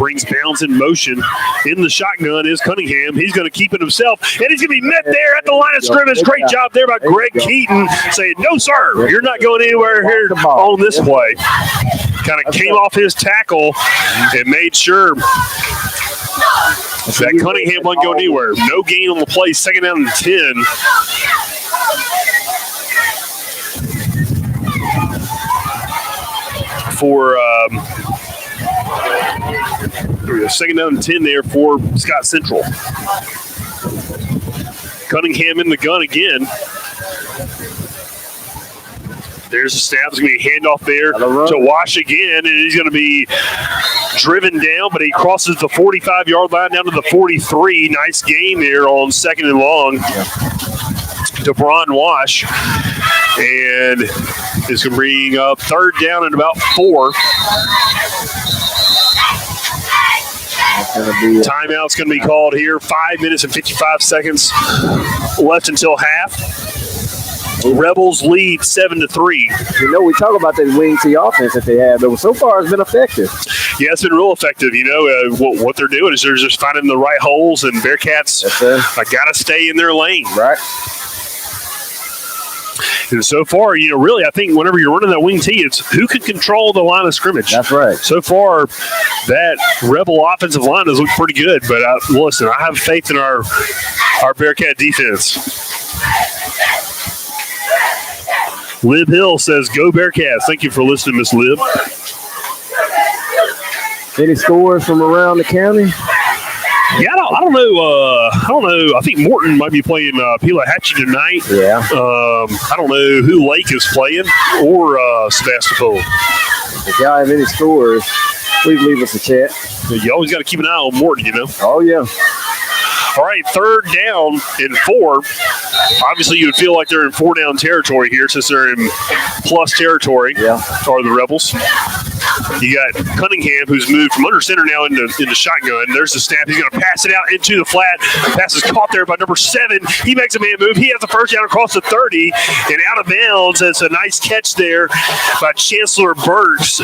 brings bounds in motion. In the shotgun is Cunningham. He's going to keep it himself, and he's going to be met there at the line of scrimmage. Great job there by Greg Keaton saying, no, sir, you're not going anywhere here on this play. Kind of came off his tackle and made sure that Cunningham wasn't going anywhere. No gain on the play, second down and 10. For second down and 10 there for Scott Central. Cunningham in the gun again. There's a snap. It's going to be a handoff there to Wash again, and he's going to be driven down, but he crosses the 45-yard line down to the 43. Nice gain there on second and long. DeBron Wash, and it's going to bring up third down and about 4. Timeout's going to be called here. 5 minutes and 55 seconds left until half. Rebels lead 7-3. You know, we talk about that wing T offense that they have, but so far it's been effective. Yeah, it's been real effective. You know, what they're doing is they're just finding the right holes, and Bearcats got to stay in their lane. Right. And so far, you know, really, I think whenever you're running that wing T, it's who can control the line of scrimmage. That's right. So far, that Rebel offensive line has looked pretty good. But listen, I have faith in our Bearcat defense. Lib Hill says, "Go Bearcats." Thank you for listening, Miss Lib. Any scores from around the county? Yeah, I don't know. I think Morton might be playing Pelahatchie tonight. Yeah. I don't know who Lake is playing or Sebastopol. If y'all have any scores, please leave us a chat. You always got to keep an eye on Morton, you know. Oh, yeah. All right, third down and 4. Obviously, you would feel like they're in 4-down territory here since they're in plus territory. Yeah. Or the Rebels. You got Cunningham, who's moved from under center now into shotgun. There's the snap. He's going to pass it out into the flat. Pass is caught there by number 7. He makes a man move. He has the first down across the 30 and out of bounds. It's a nice catch there by Chancellor Burks,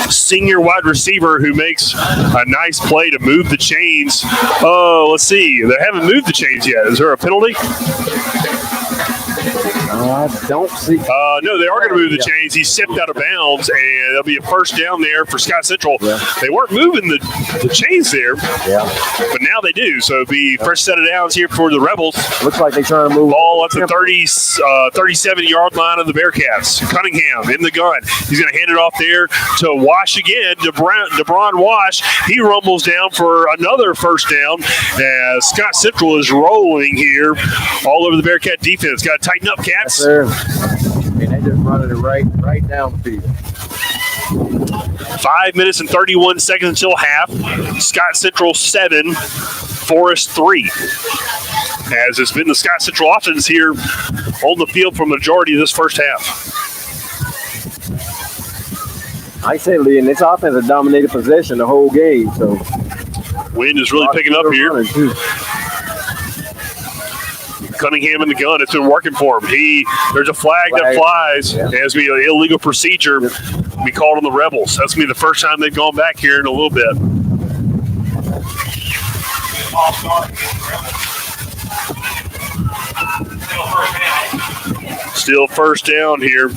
senior wide receiver, who makes a nice play to move the chains. Let's see. They haven't moved the chains yet. Is there a penalty? I don't see. No, they are going to move the chains. He stepped out of bounds, and there'll be a first down there for Scott Central. Yeah. They weren't moving the chains there, but now they do. So it'll be fresh set of downs here for the Rebels. Looks like they're trying to move. Ball at the 37-yard line of the Bearcats. Cunningham in the gun. He's going to hand it off there to Wash again. DeBron Wash. He rumbles down for another first down as Scott Central is rolling here all over the Bearcat defense. Got to tighten up, Cats. Yes, sir. And they just running it right down the field. 5 minutes and 31 seconds until half. Scott Central 7, Forest 3. As it's been the Scott Central offense here on the field for the majority of this first half. I say, Lee, and this offense has dominated possession the whole game. So wind is really picking up here. Cunningham in the gun. It's been working for him. There's a flag that flies. Yeah. It has to be an illegal procedure. Be called on the Rebels. That's going to be the first time they've gone back here in a little bit. Still first down here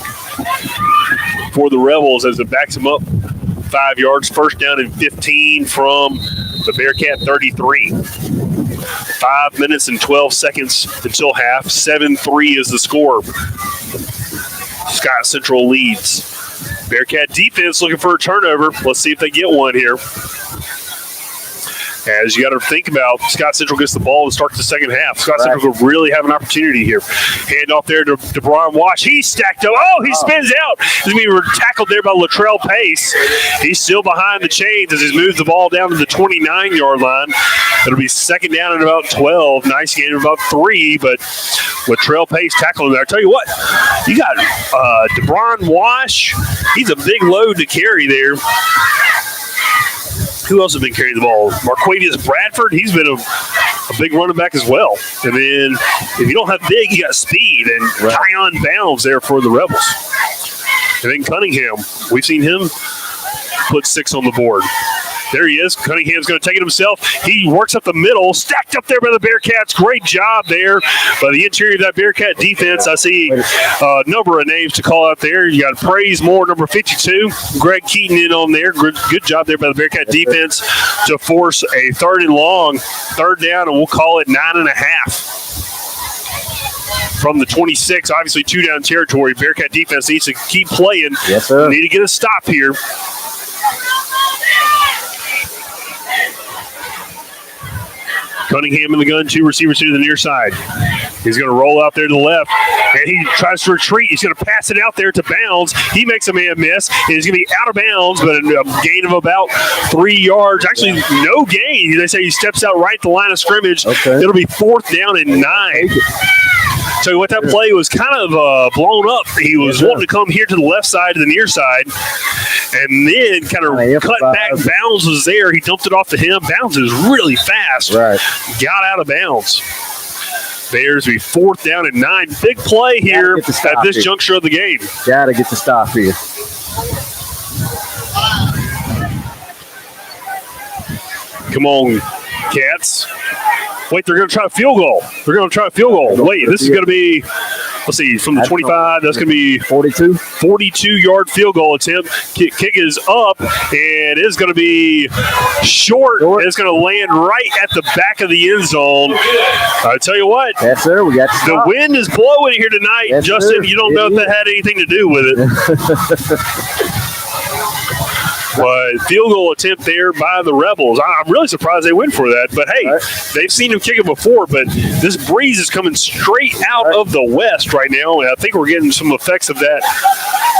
for the Rebels as it backs them up 5 yards. First down and 15 from the Bearcat 33. 5 minutes and 12 seconds until half. 7-3 is the score. Scott Central leads. Bearcat defense looking for a turnover. Let's see if they get one here. As you got to think about, Scott Central gets the ball to start the second half. Scott Central could really have an opportunity here. Hand off there to DeBron Wash. He's stacked up. He spins out. He's going to be tackled there by Latrell Pace. He's still behind the chains as he's moved the ball down to the 29-yard line. It'll be second down at about 12. Nice gain of about 3, but Latrell Pace tackling there. I tell you what, you got DeBron Wash. He's a big load to carry there. Who else has been carrying the ball? Marquavius Bradford. He's been a big running back as well. And then if you don't have big, you got speed and high on bounds there for the Rebels. And then Cunningham, we've seen him put 6 on the board. There he is. Cunningham's going to take it himself. He works up the middle, stacked up there by the Bearcats. Great job there by the interior of that Bearcat defense. I see a number of names to call out there. You got Praise Moore, number 52. Greg Keaton in on there. Good job there by the Bearcat defense to force a 3rd and long, 3rd down, and we'll call it 9.5. From the 26, obviously 2-down territory. Bearcat defense needs to keep playing. Yes, sir. Need to get a stop here. Cunningham in the gun, 2 receivers to the near side. He's going to roll out there to the left, and he tries to retreat. He's going to pass it out there to Bounds. He makes a man miss, and he's going to be out of bounds, but a gain of about 3 yards. Actually, no gain. They say he steps out right at the line of scrimmage. Okay. It'll be 4th down and 9. Tell you what, that play was kind of blown up. He was wanting to come here to the left side, to the near side, and then kind of cut back. Bounds was there. He dumped it off to him. Bounds is really fast. Right. Got out of bounds. Bears be 4th down and 9. Big play here at this juncture of the game. Got to get the stop here. Come on, Cats. Wait, they're going to try a field goal. Wait, this is going to be, let's see, from the 25, that's going to be 42-yard field goal attempt. Kick is up, and it's going to be short. And it's going to land right at the back of the end zone. I tell you what. Yes, sir. We got the wind is blowing here tonight. Yes, Justin, sir. You don't know if that had anything to do with it. But field goal attempt there by the Rebels. I'm really surprised they went for that. But, hey, they've seen him kick it before. But this breeze is coming straight out of the west right now. And I think we're getting some effects of that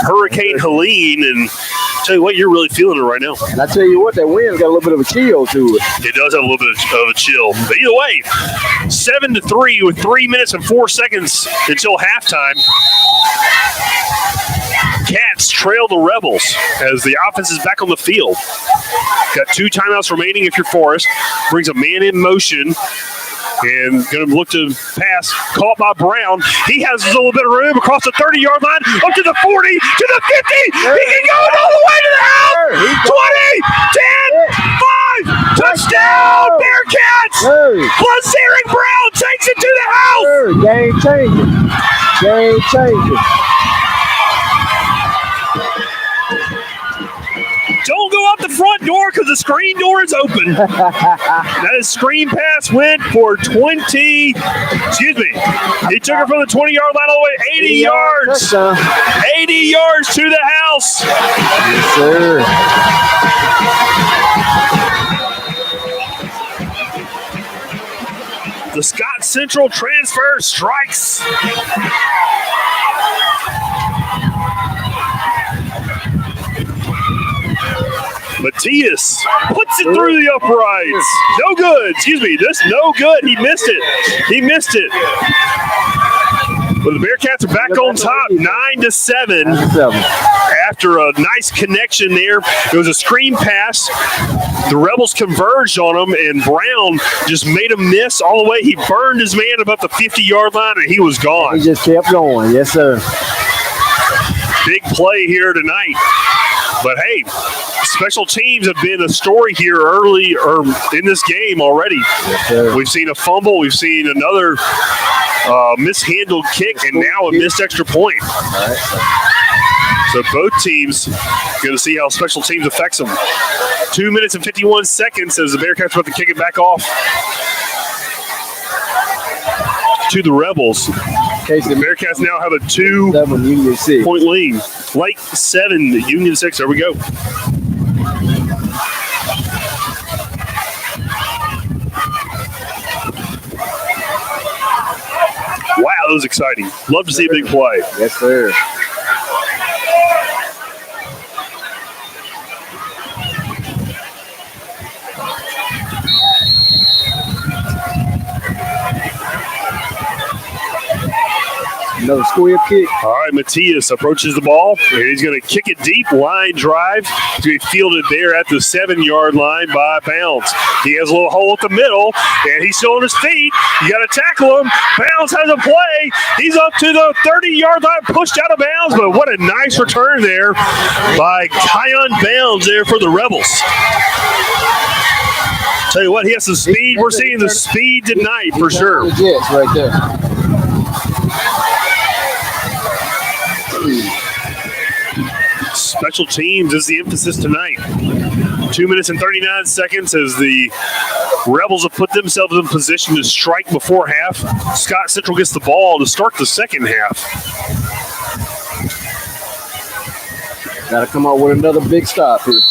Hurricane Helene. And I'll tell you what, you're really feeling it right now. And I tell you what, that wind's got a little bit of a chill to it. It does have a little bit of a chill. But either way, 7-3 with 3 minutes and 4 seconds until halftime. Cats trail the Rebels as the offense is back on the field. Got 2 timeouts remaining if you're Forest. Brings a man in motion and going to look to pass. Caught by Brown. He has a little bit of room across the 30-yard line, up to the 40, to the 50. He can go all the way to the house. 20, 10, 5, touchdown, Bearcats. Blazeric Brown takes it to the house. Game changer. Don't go out the front door because the screen door is open. That screen pass went for 20. Excuse me. He took it from the 20-yard line all the way 80 yards. 80 yards to the house. Yes, sir. The Scott Central transfer strikes. Matias puts it through the uprights. No good. Excuse me. Just no good. He missed it. But the Bearcats are back on top, 9-7. After a nice connection there, it was a screen pass. The Rebels converged on him, and Brown just made him miss all the way. He burned his man about the 50-yard line, and he was gone. He just kept going. Yes, sir. Big play here tonight. But, hey, special teams have been a story here early or in this game already. Yes, we've seen a fumble. We've seen another mishandled kick, and now a missed extra point. So both teams going to see how special teams affects them. 2 minutes and 51 seconds as the Bearcats about to kick it back off to the Rebels. The Bearcats now have a 2-point lead. Lake 7, Union 6. There we go. Wow, that was exciting. Love to see a big play. Yes, sir. Another square kick. All right, Matias approaches the ball, and he's going to kick it deep, line drive, to be fielded there at the 7-yard line by Bounds. He has a little hole at the middle, and he's still on his feet. You got to tackle him. Bounds has a play. He's up to the 30-yard line, pushed out of bounds, but what a nice return there by Kion Bounds there for the Rebels. Tell you what, he has some speed. We're seeing the speed tonight for sure. Jets right there. Special teams is the emphasis tonight. 2 minutes and 39 seconds as the Rebels have put themselves in position to strike before half. Scott Central gets the ball to start the second half. Got to come out with another big stop here.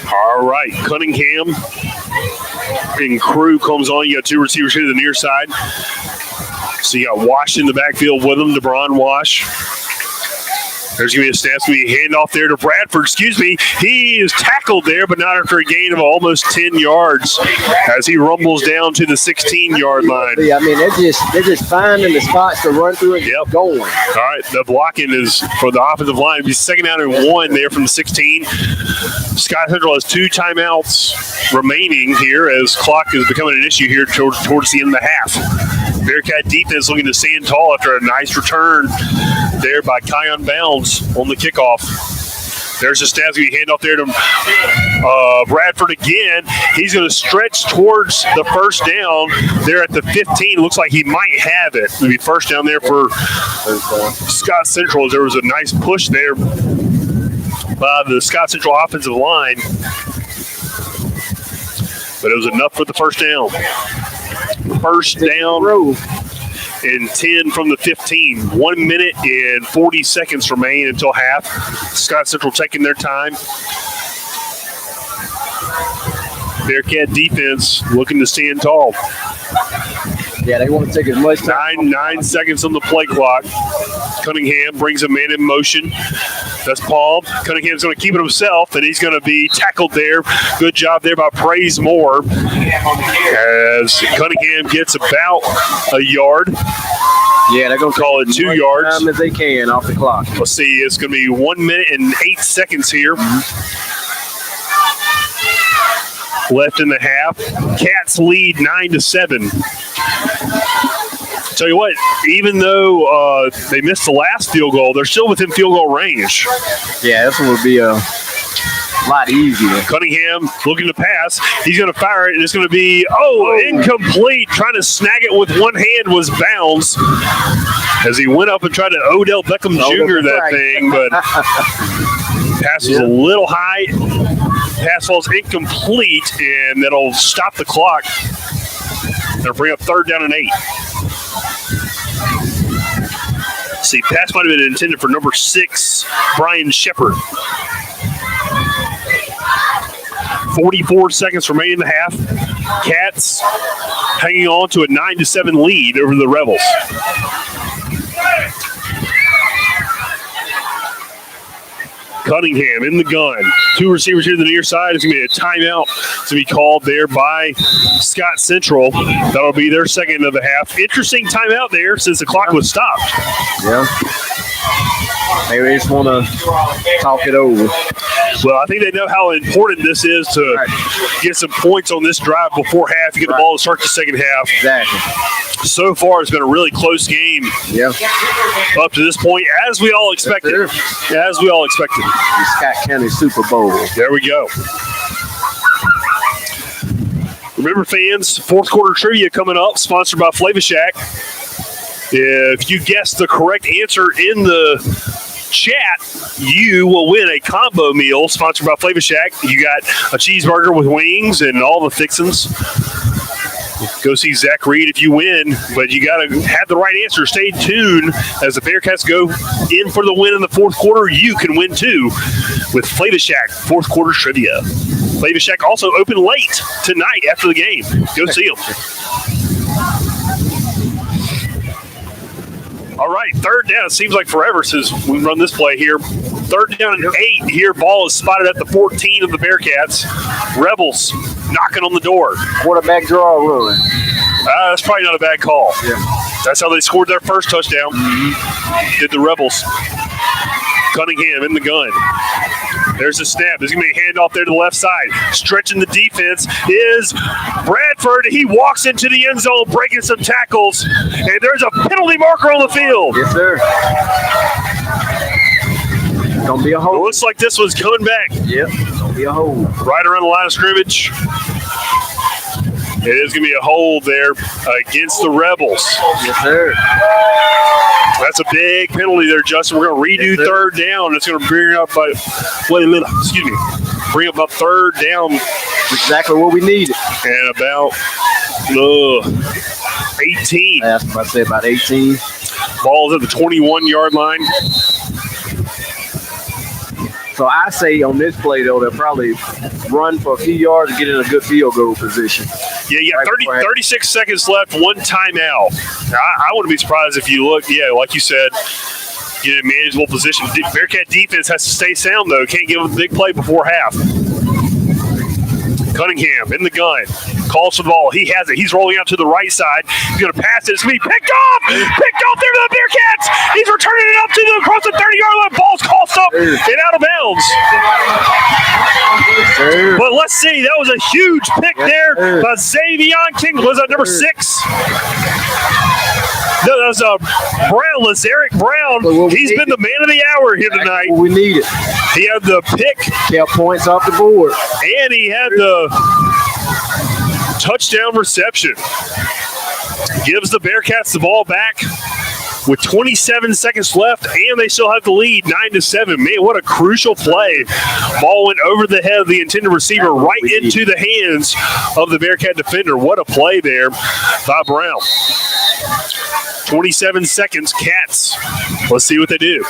All right, Cunningham and crew comes on. You got two receivers here to the near side. So you got Wash in the backfield with them, DeBron Wash. There's going to be a snap. It's going to be a handoff there to Bradford. He is tackled there, but not after a gain of almost 10 yards as he rumbles down to the 16-yard line. Yeah, I mean, they're just finding the spots to run through and going. All right, the blocking is for the offensive line. It'll be 2nd down and 1 there from the 16. Scott Central has 2 timeouts remaining here as clock is becoming an issue here towards the end of the half. Bearcat defense looking to stand tall after a nice return there by Kion Bounds on the kickoff. There's a snap. Going to hand off there to Bradford again. He's going to stretch towards the first down there at the 15. Looks like he might have it. It'll be first down there for Scott Central. There was a nice push there by the Scott Central offensive line, but it was enough for the first down. First down and 10 from the 15. 1 minute and 40 seconds remain until half. Scott Central taking their time. Bearcat defense looking to stand tall. Yeah, they want to take as much time. 9 seconds on the play clock. Cunningham brings a man in motion. That's Paul. Cunningham's going to keep it himself, and he's going to be tackled there. Good job there by Praise Moore as Cunningham gets about a yard. Yeah, they're going to call it 2 yards. Time as they can off the clock. Let's see. It's going to be 1 minute and 8 seconds here. Left in the half. Cats lead 9-7. Tell you what, even though they missed the last field goal, they're still within field goal range. Yeah, this one would be a lot easier. Cunningham looking to pass. He's going to fire it, and it's going to be, incomplete. Trying to snag it with one hand was Bounds as he went up and tried to Odell Beckham Jr. that thing, but pass was a little high. Pass falls incomplete, and that'll stop the clock. They'll bring up 3rd down and 8. See, pass might have been intended for number 6, Brian Shepard. 44 seconds remaining in the half. Cats hanging on to a 9-7 lead over the Rebels. Cunningham in the gun. 2 receivers here to the near side. It's going to be a timeout to be called there by Scott Central. That'll be their second of the half. Interesting timeout there since the clock was stopped. Yeah. Maybe they just want to talk it over. Well, I think they know how important this is to get some points on this drive before half. You get the ball to start the second half. Exactly. So far, it's been a really close game. Yeah. Up to this point, as we all expected. As we all expected. The Scott County Super Bowl. There we go. Remember, fans, 4th quarter trivia coming up, sponsored by Flavor Shack. If you guess the correct answer in the chat, you will win a combo meal sponsored by Flavor Shack. You got a cheeseburger with wings and all the fixins. Go see Zach Reed if you win, but you got to have the right answer. Stay tuned as the Bearcats go in for the win in the 4th quarter. You can win too with Flavor Shack 4th quarter trivia. Flavor Shack also open late tonight after the game. Go see them. All right. right. Third down. It seems like forever since we run this play here. Third down and 8 here. Ball is spotted at the 14 of the Bearcats. Rebels knocking on the door. Quarterback draw run. That's probably not a bad call. Yeah. That's how they scored their first touchdown. Did the Rebels. Cunningham in the gun. There's a snap. There's going to be a handoff there to the left side. Stretching the defense is Bradford. He walks into the end zone, breaking some tackles, and there's a penalty marker on the field. Yes, sir. Gonna be a hold. It looks like this one's coming back. Yep, gonna be a hold. Right around the line of scrimmage. It is going to be a hold there against the Rebels. Yes, sir. That's a big penalty there, Justin. We're going to redo third down. It's going to bring up bring up about third down. Exactly what we needed. And about 18. I was about to say about 18. Ball's at the 21-yard line. So I say on this play, though, they'll probably run for a few yards and get in a good field goal position. Yeah, you got 36 seconds left, one timeout. I wouldn't be surprised if you look, like you said, get in a manageable position. Bearcat defense has to stay sound, though. Can't give them a big play before half. Cunningham in the gun. Calls for the ball. He has it. He's rolling out to the right side. He's going to pass it. It's going to be picked off. Picked off there to the Bearcats. He's returning it up to the across the 30-yard line. Ball's tossed up and out of bounds. But let's see. That was a huge pick there by Xavion King. Was that number 6? No, that was Brown, Lazarick Brown. He's been the man of the hour here tonight. We need it. He had the pick. Kept points off the board. And he had the touchdown reception. Gives the Bearcats the ball back with 27 seconds left, and they still have the lead 9-7. Man, what a crucial play. Ball went over the head of the intended receiver right into the hands of the Bearcat defender. What a play there by Brown. 27 seconds, Cats. Let's see what they do.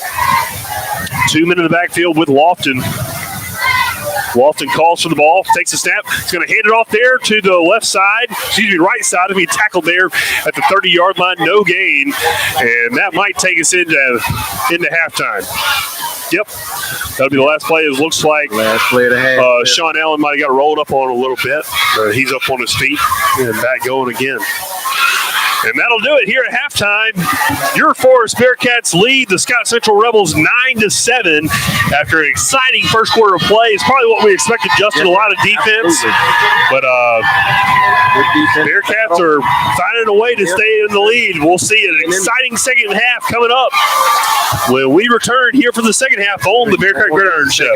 2 men in the backfield with Lofton. Lofton calls for the ball, takes a snap. He's going to hand it off there to the left side, right side. He'll be tackled there at the 30-yard line, no gain. And that might take us into halftime. Yep. That'll be the last play. It looks like last play of the half. Sean Allen might have got rolled up on a little bit. He's up on his feet and back going again. And that'll do it here at halftime. Your Forest Bearcats lead the Scott Central Rebels 9-7 after an exciting first quarter of play. It's probably what we expected, Justin, a lot of defense. But Bearcats are finding a way to stay in the lead. We'll see an exciting second half coming up when we return here for the second half on the Bearcat Gridiron Show.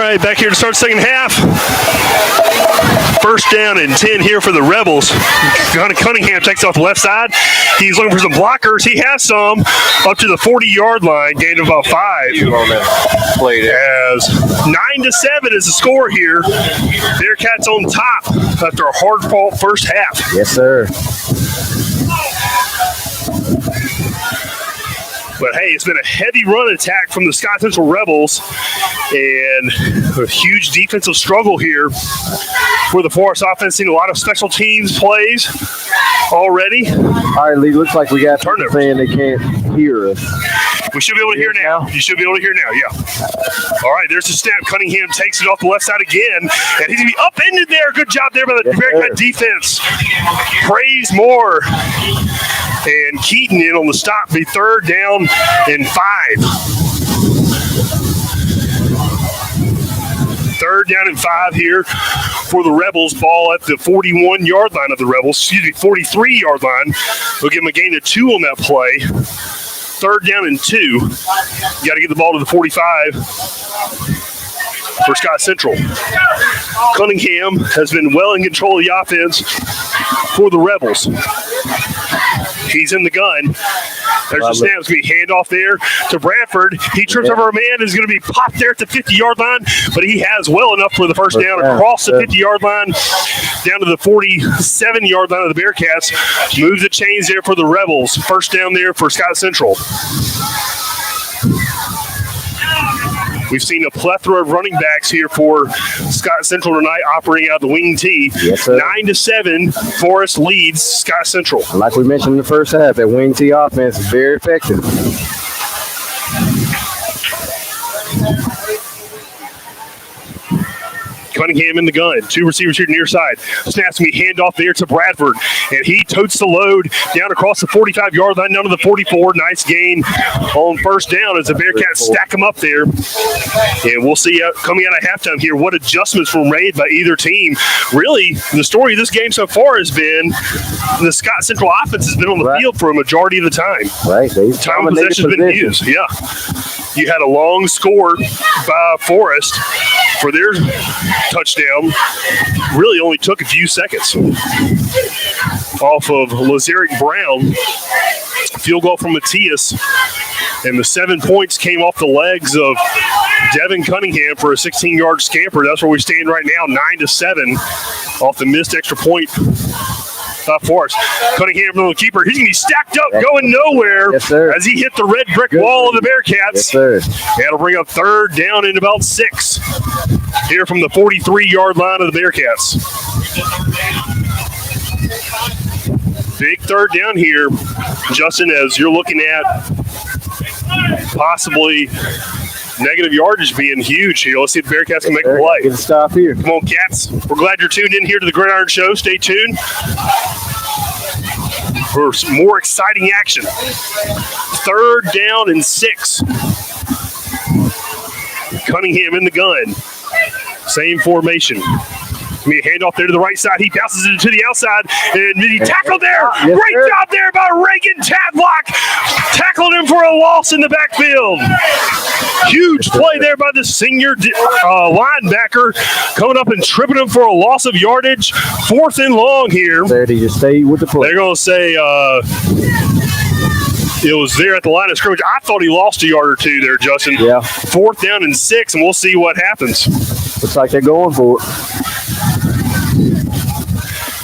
right, back here to start second half. First down and 10 here for the Rebels. Cunningham takes off the left side. He's looking for some blockers. He has some up to the 40-yard line, gained about 5. As 9-7 is the score here. Bearcats on top after a hard-fought first half. Yes, sir. But, hey, it's been a heavy run attack from the Scott Central Rebels and a huge defensive struggle here for the Forest offense. Seeing a lot of special teams plays already. All right, Lee, looks like we got people saying they can't hear us. We should be able to hear now. You should be able to hear now, yeah. All right, there's the snap. Cunningham takes it off the left side again, and he's going to be upended there. Good job there by the Bearcat defense. Praise Moore and Keaton in on the stop. Be third down and 5. Third down and 5 here for the Rebels. Ball at the 41-yard line of the Rebels. 43-yard line. We'll give them a gain of 2 on that play. Third down and 2. You got to get the ball to the 45 for Scott Central. Cunningham has been well in control of the offense for the Rebels. He's in the gun. There's the snap. It's going to be handoff there to Bradford. He trips over a man. Is going to be popped there at the 50-yard line, but he has well enough for the first down across the 50-yard line down to the 47-yard line of the Bearcats. Moves the chains there for the Rebels. First down there for Scott Central. We've seen a plethora of running backs here for Scott Central tonight operating out of the wing T. Yes, sir. 9-7, Forest leads Scott Central. Like we mentioned in the first half, that wing T offense is very effective. Cunningham in the gun. 2 receivers here near side. Snaps me handoff there to Bradford, and he totes the load down across the 45-yard line down to the 44. Nice gain on first down as the Bearcats stack them up there. And we'll see coming out of halftime here what adjustments were made by either team. Really, the story of this game so far has been the Scott Central offense has been on the field for a majority of the time. Right. Time of possession has been used. Yeah. You had a long score by Forest for their touchdown. Really only took a few seconds off of Lazarick Brown. Field goal from Matthias. And the 7 points came off the legs of Devin Cunningham for a 16-yard scamper. That's where we stand right now, 9-7 off the missed extra point. Forest. Cunningham on the keeper. He's going to be stacked up, going nowhere as he hit the red brick wall of the Bearcats. Yes, sir. That'll bring up third down in about 6 here from the 43-yard line of the Bearcats. Big third down here, Justin, as you're looking at possibly negative yardage being huge here. Let's see if the Bearcats can make a play. Get a stop here. Come on, Cats. We're glad you're tuned in here to the Gridiron Show. Stay tuned for some more exciting action. Third down and 6. Cunningham in the gun. Same formation. Me a handoff there to the right side. He bounces it to the outside, and he tackled there. Yes, Great job there by Reagan Tadlock. Tackled him for a loss in the backfield. Huge play there by the senior linebacker, coming up and tripping him for a loss of yardage. 4th and long here. There to just stay with the play. They're going to say it was there at the line of scrimmage. I thought he lost a yard or 2 there, Justin. Yeah. 4th down and 6, and we'll see what happens. Looks like they're going for it.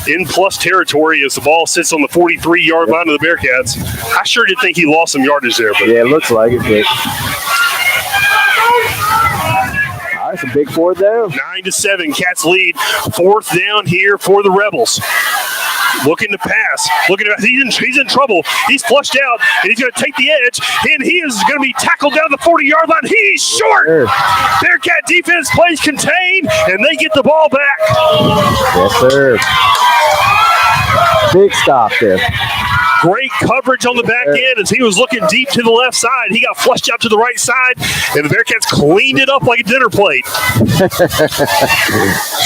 In plus territory as the ball sits on the 43-yard line of the Bearcats. I sure did think he lost some yardage there. But yeah, it looks like it. But all right, it's a big 4th down. 9-7, Cats lead. 4th down here for the Rebels. Looking to pass. He's in trouble. He's flushed out, and he's going to take the edge, and he is going to be tackled down the 40-yard line. He's short. Bearcat defense plays contained, and they get the ball back. Yes, sir. Big stop there. Great coverage on the back end as he was looking deep to the left side. He got flushed out to the right side, and the Bearcats cleaned it up like a dinner plate.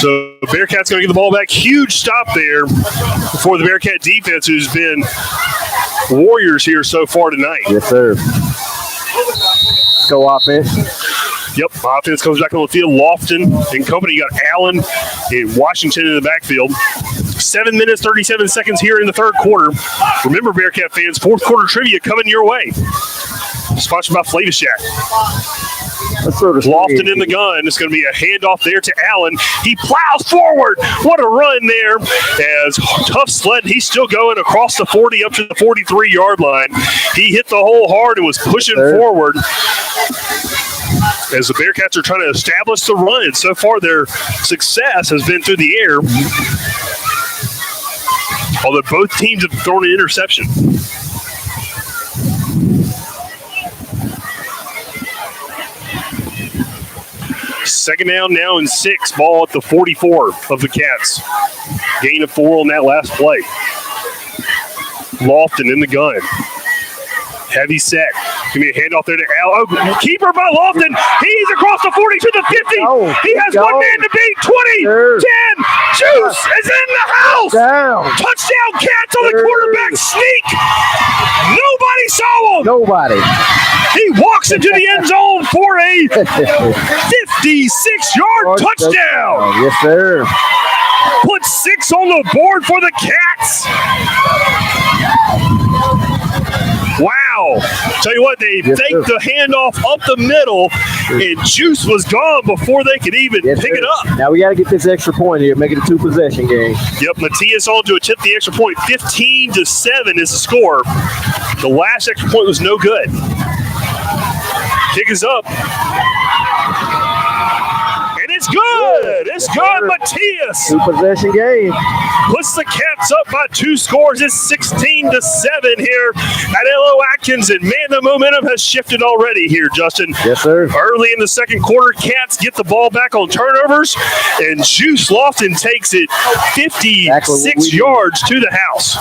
So the Bearcats going to get the ball back. Huge stop there for the Bearcat defense, who's been warriors here so far tonight. Yes, sir. Go offense. Yep, offense comes back on the field. Lofton and company. You got Allen and Washington in the backfield. 7 minutes, 37 seconds here in the third quarter. Remember, Bearcat fans, fourth quarter trivia coming your way. Sponsored by Flavor Shack. Lofton in the gun. It's going to be a handoff there to Allen. He plows forward. What a run there. As tough sled, he's still going across the 40 up to the 43-yard line. He hit the hole hard and was pushing forward as the Bearcats are trying to establish the run. And so far, their success has been through the air, although both teams have thrown an interception. Second down now and 6. Ball at the 44 of the Cats. Gain of 4 on that last play. Lofton in the gun. Heavy set. Give me a handoff there to Al. Oh, keeper by Lofton. He's across the 40 to the 50. He has one man to beat. 20, 10. Juice is in the house. Touchdown Cats on the quarterback sneak. Nobody saw him. Nobody. He walks into the end zone for a 56-yard touchdown. Yes, sir. Put 6 on the board for the Cats. Wow. Tell you what, they faked the handoff up the middle, and Juice was gone before they could even pick it up. Now we got to get this extra point here, make it a 2-possession game. Yep, Matias on to attempt the extra point. 15-7 is the score. The last extra point was no good. Kick is up. And it's good. It's good, Matias. 2-possession game. Puts the Cats up by 2 scores. It's 16-7 here at L.O. Atkins. And, man, the momentum has shifted already here, Justin. Yes, sir. Early in the second quarter, Cats get the ball back on turnovers. And Juice Lofton takes it 56 yards to the house.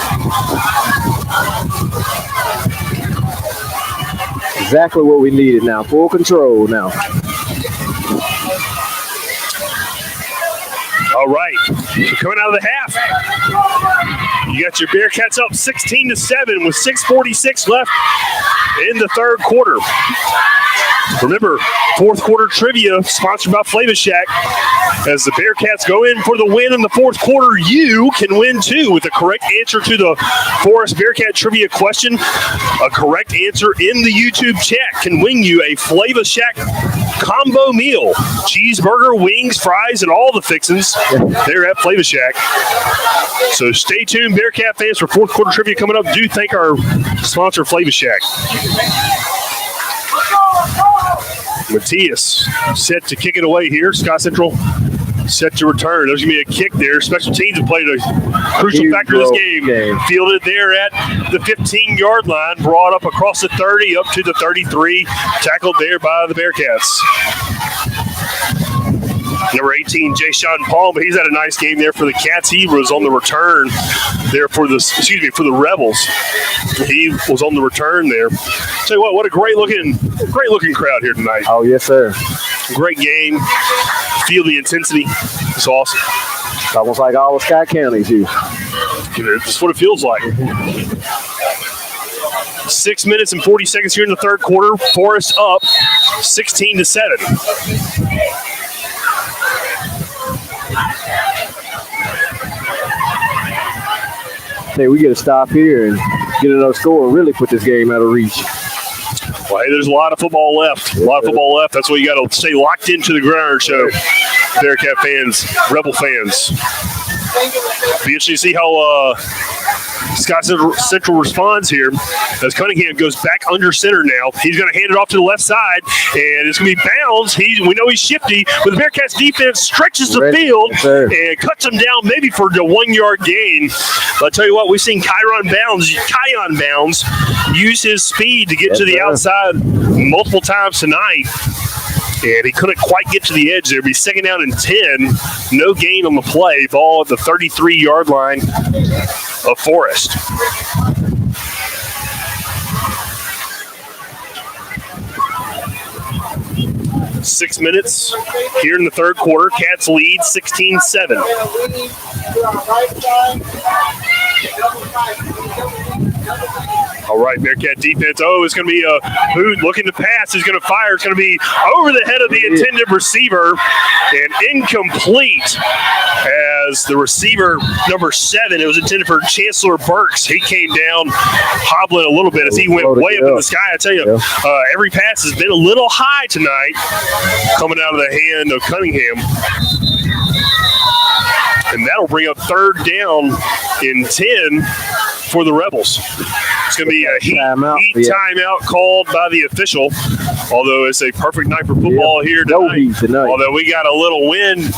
Exactly what we needed now. Full control now. All right. Coming out of the half, you got your Bearcats up 16-7 with 6:46 left in the third quarter. Remember, fourth quarter trivia sponsored by Flavor Shack. As the Bearcats go in for the win in the fourth quarter, you can win too with the correct answer to the Forest Bearcat trivia question. A correct answer in the YouTube chat can win you a Flavor Shack combo meal. Cheeseburger, wings, fries, and all the fixins there at Flavor Shack. So stay tuned, Bearcat fans, for fourth quarter trivia coming up. Do thank our sponsor, Flavor Shack. Matias set to kick it away here. Scott Central set to return. There's going to be a kick there. Special teams have played a crucial factor in this game. Fielded there at the 15-yard line, brought up across the 30, up to the 33, tackled there by the Bearcats. Number 18, Jay Sean Palm, but he's had a nice game there for the Cats. He was on the return there for the Rebels. He was on the return there. Tell you what a great looking crowd here tonight. Oh, yes, sir. Great game. Feel the intensity. It's awesome. It's almost like all of Scott County's here. That's what it feels like. 6 minutes and 40 seconds here in the third quarter. Forest up 16-7. Hey, we got to stop here and get another score and really put this game out of reach. Well, hey, there's a lot of football left. That's why you got to stay locked into the Gridiron Show, Bearcat fans, Rebel fans. Be interesting to see how Scott Central responds here as Cunningham goes back under center now. He's going to hand it off to the left side, and it's going to be bounds. We know he's shifty, but the Bearcats defense stretches the field and cuts him down maybe for the 1-yard gain. But I tell you what, we've seen Kion Bounds use his speed to get to the outside multiple times tonight. And he couldn't quite get to the edge there. It'll be second down and 10. No gain on the play. Ball at the 33-yard line of Forest. Six minutes here in the third quarter. Cats lead 16-7. All right, Bearcat defense. Oh, it's going to be a boot looking to pass. He's going to fire. It's going to be over the head of the intended receiver and incomplete as the receiver, number 7, it was intended for Chancellor Burks. He came down hobbling a little bit as he went way up in the sky. I tell you, every pass has been a little high tonight coming out of the hand of Cunningham. And that'll bring up 3rd down in 10 for the Rebels. It's going to be a heat timeout called by the official, although it's a perfect night for football here tonight. Although we got a little wind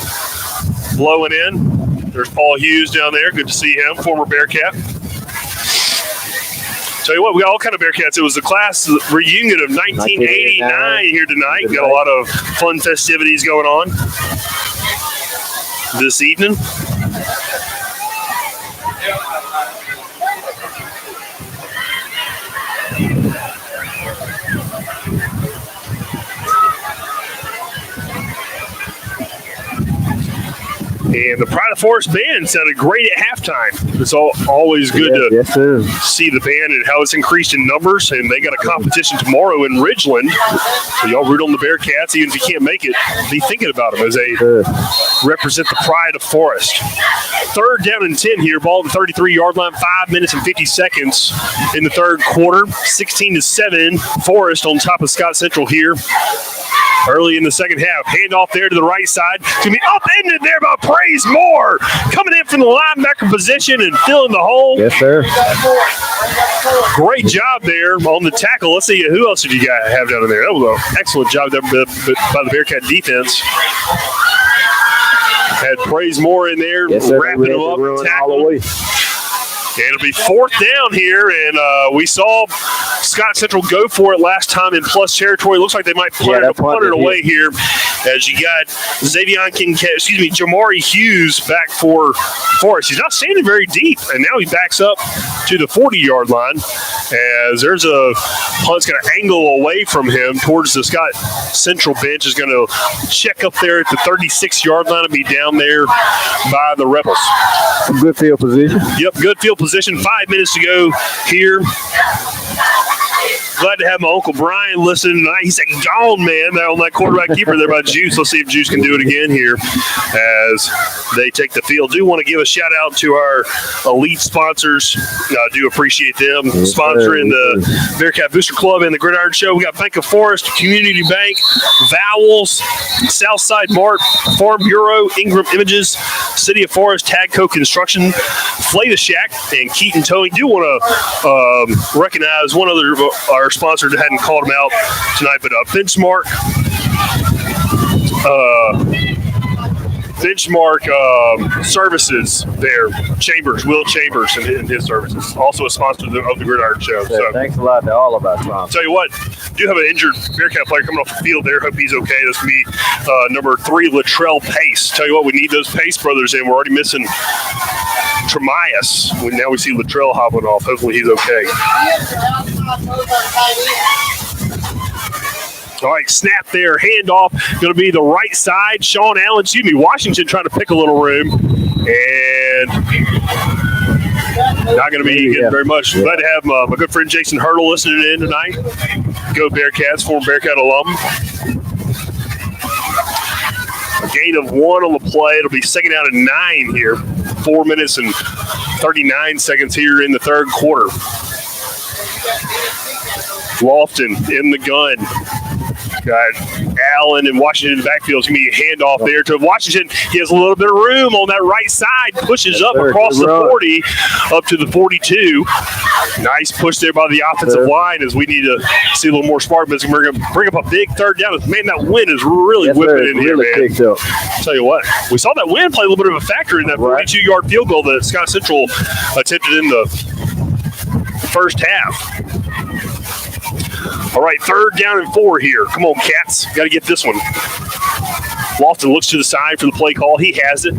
blowing in. There's Paul Hughes down there. Good to see him, former Bearcat. Tell you what, we got all kind of Bearcats. It was the class reunion of 1989 here tonight. Got a lot of fun festivities going on this evening. And the Pride of Forest band sounded great at halftime. It's always good to see the band and how it's increased in numbers. And they got a competition tomorrow in Ridgeland. So y'all root on the Bearcats. Even if you can't make it, be thinking about them as they represent the Pride of Forest. 3rd down and 10 here. Ball at the 33-yard line. 5 minutes and 50 seconds in the 3rd quarter. 16-7. Forest on top of Scott Central here. Early in the 2nd half. Handoff there to the right side. It's going to be upended there by Praise Moore. Coming in from the linebacker position and filling the hole. Yes, sir. Great job there on the tackle. Let's see, who else did you guys have down in there? That was an excellent job there by the Bearcat defense. Had Praise Moore in there, wrapping him up, tackling. And it'll be 4th down here, and we saw Scott Central go for it last time in plus territory. Looks like they might punt it away here as you got Jamari Hughes back for Forest. He's not standing very deep, and now he backs up to the 40-yard line as there's a punt's going to angle away from him towards the Scott Central bench. Is going to check up there at the 36-yard line and be down there by the Rebels. Good field position. Yep, good field position. 5 minutes to go here. Glad to have my Uncle Brian listening tonight. He's a gone man there on that quarterback keeper there by Juice. Let's see if Juice can do it again here as they take the field. Do want to give a shout out to our elite sponsors. I do appreciate them sponsoring the Bearcat Booster Club and the Gridiron Show. We got Bank of Forest, Community Bank, Vowels, Southside Mart, Farm Bureau, Ingram Images, City of Forest, Tagco Construction, Flata Shack, and Keaton Towing. Do want to recognize one other our sponsor that hadn't called him out tonight, but Benchmark Services there, Will Chambers and his services. Also a sponsor of the Gridiron Show. So thanks a lot to all of us. Tell you what, do have an injured Bearcat player coming off the field there. Hope he's okay. This will be number 3, Latrell Pace. Tell you what, we need those Pace brothers in. We're already missing Tremias. Now we see Latrell hobbling off. Hopefully he's okay. All right, snap there, handoff, going to be the right side. Washington trying to pick a little room, and not going to be getting very much. Glad to have my good friend Jason Hurdle listening in tonight. Go Bearcats, former Bearcat alum. A gain of 1 on the play. It'll be 2nd down and 9 here. 4 minutes and 39 seconds here in the 3rd quarter. Lofton in the gun. Got Allen and Washington in the backfield. It's going to be a handoff there to Washington. He has a little bit of room on that right side. Pushes up across the 40, up to the 42. Nice push there by the offensive line as we need to see a little more smartness. We're going to bring up a big 3rd down. Man, that wind is really whipping in here, man. Tell you what, we saw that wind play a little bit of a factor in that 42-yard field goal that Scott Central attempted in the first half. All right, 3rd down and 4 here. Come on, Cats. Got to get this one. Lofton looks to the side for the play call. He has it.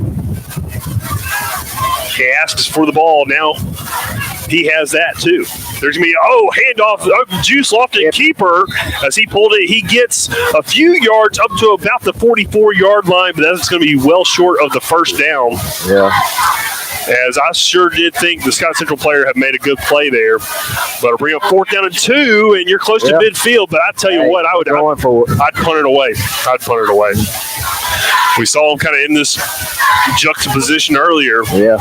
He asks for the ball. Now he has that, too. There's going to be handoff. Juice Lofton, keeper. As he pulled it, he gets a few yards up to about the 44-yard line, but that's going to be well short of the first down. Yeah. as I sure did think the Scott Central player had made a good play there. But it'll bring up 4th down and 2, and you're close to midfield. But I tell you what, I'd punt it away. I'd punt it away. We saw him kind of in this juxtaposition earlier. Yeah.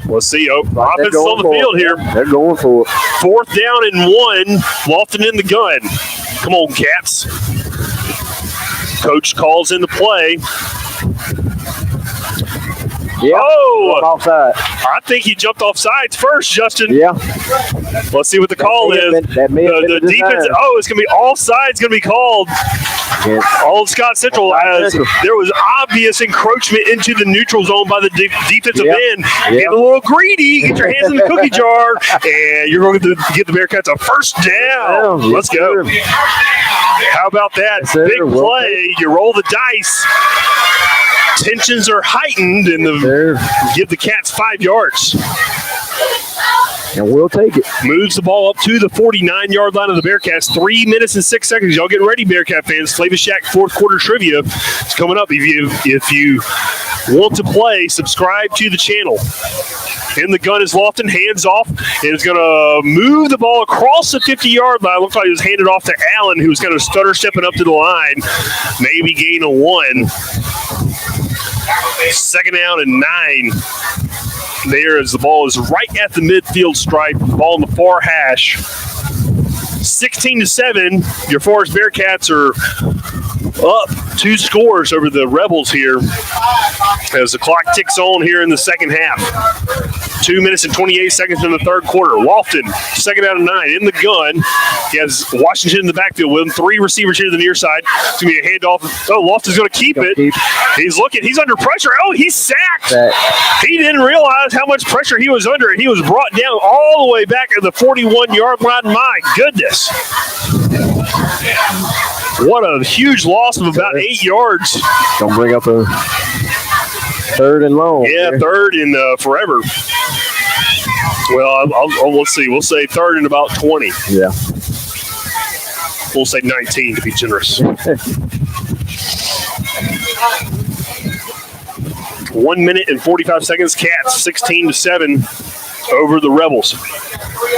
Let's see. Offense is on the field here. They're going for it. 4th down and 1. Lofton in the gun. Come on, Cats. Coach calls in the play. Yeah. Oh! Offside. I think he jumped off sides first, Justin. Yeah. Let's see what the call is. The defense. Oh, it's going to be all sides going to be called. Yeah. All Scott Central as there was obvious encroachment into the neutral zone by the defensive end. Get a little greedy. Get your hands in the cookie jar, and you're going to get the Bearcats a first down. Let's go. How about that? Big play. You roll the dice. Tensions are heightened, and give the Cats 5 yards. And we'll take it. Moves the ball up to the 49-yard line of the Bearcats. 3 minutes and 6 seconds. Y'all get ready, Bearcat fans. Flavor Shack 4th quarter trivia is coming up. If you want to play, subscribe to the channel. In the gun is Lofton, hands off, and is going to move the ball across the 50-yard line. Looks like it was handed off to Allen, who's kind of stutter stepping up to the line. Maybe gain a 1. 2nd down and 9. There as the ball is right at the midfield stripe. Ball in the far hash. 16-7. Your Forest Bearcats are up 2 scores over the Rebels here as the clock ticks on here in the second half. 2 minutes and 28 seconds in the third quarter. Lofton, 2nd down and 9 in the gun. He has Washington in the backfield with him. 3 receivers here to the near side. It's going to be a handoff. Oh, Lofton's going to keep it. He's looking. He's under pressure. Oh, he's sacked. He didn't realize how much pressure he was under, and he was brought down all the way back at the 41-yard line. My goodness. What a huge loss of about 8 yards. Gonna bring up a 3rd and long. Yeah, 3rd and forever. Well, let's see. We'll say 3rd and about 20. Yeah. We'll say 19 to be generous. 1 minute and 45 seconds. Cats 16-7 over the Rebels.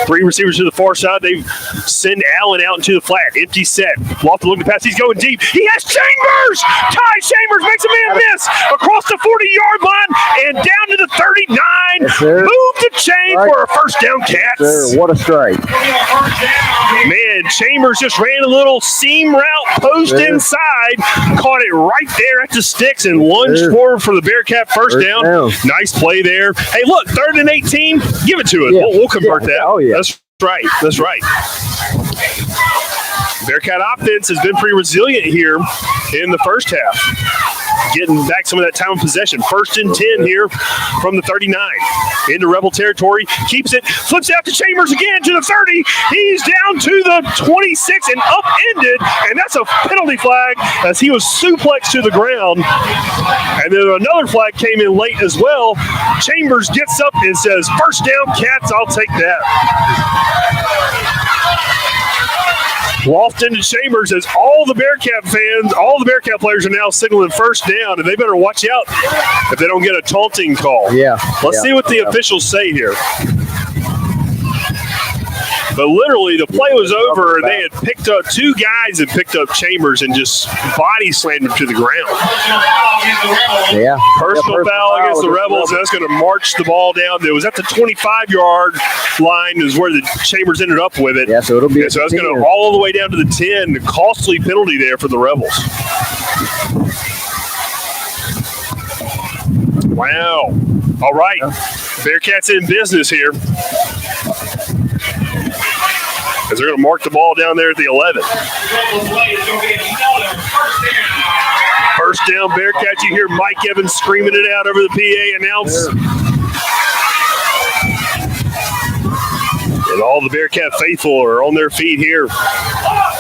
3 receivers to the far side. They send Allen out into the flat. Empty set. Lofton looking to pass. He's going deep. He has Chambers! Ty Chambers makes a man miss across the 40-yard line and down to the 39. Yes, move the chain for a first down, Cats. Yes, what a strike. Man, Chambers just ran a little seam route post inside, caught it right there at the sticks and lunged forward for the Bearcat first down. Nice play there. Hey, look, 3rd and 18. Give it to us. Yeah. We'll convert that. Oh, yeah. That's right. That's right. Bearcat offense has been pretty resilient here in the first half. Getting back some of that time of possession. 1st and 10 here from the 39. Into Rebel territory. Keeps it. Flips out to Chambers again to the 30. He's down to the 26 and upended. And that's a penalty flag as he was suplexed to the ground. And then another flag came in late as well. Chambers gets up and says, first down, Cats, I'll take that. Lofton and Chambers as all the Bearcat fans, all the Bearcat players are now signaling first down, and they better watch out if they don't get a taunting call. Yeah. Let's see what the officials say here. But literally, the play was over, and they had picked up 2 guys and picked up Chambers and just body slammed him to the ground. Yeah. Personal foul against the Rebels, and that's going to march the ball down. It was at the 25-yard line is where the Chambers ended up with it. Yeah, so it'll be. So that's going to all the way down to the 10. Costly penalty there for the Rebels. Wow. All right. Bearcats in business here. As they're going to mark the ball down there at the 11. First down, Bearcats. You hear Mike Evans screaming it out over the PA announce. And all the Bearcat faithful are on their feet here,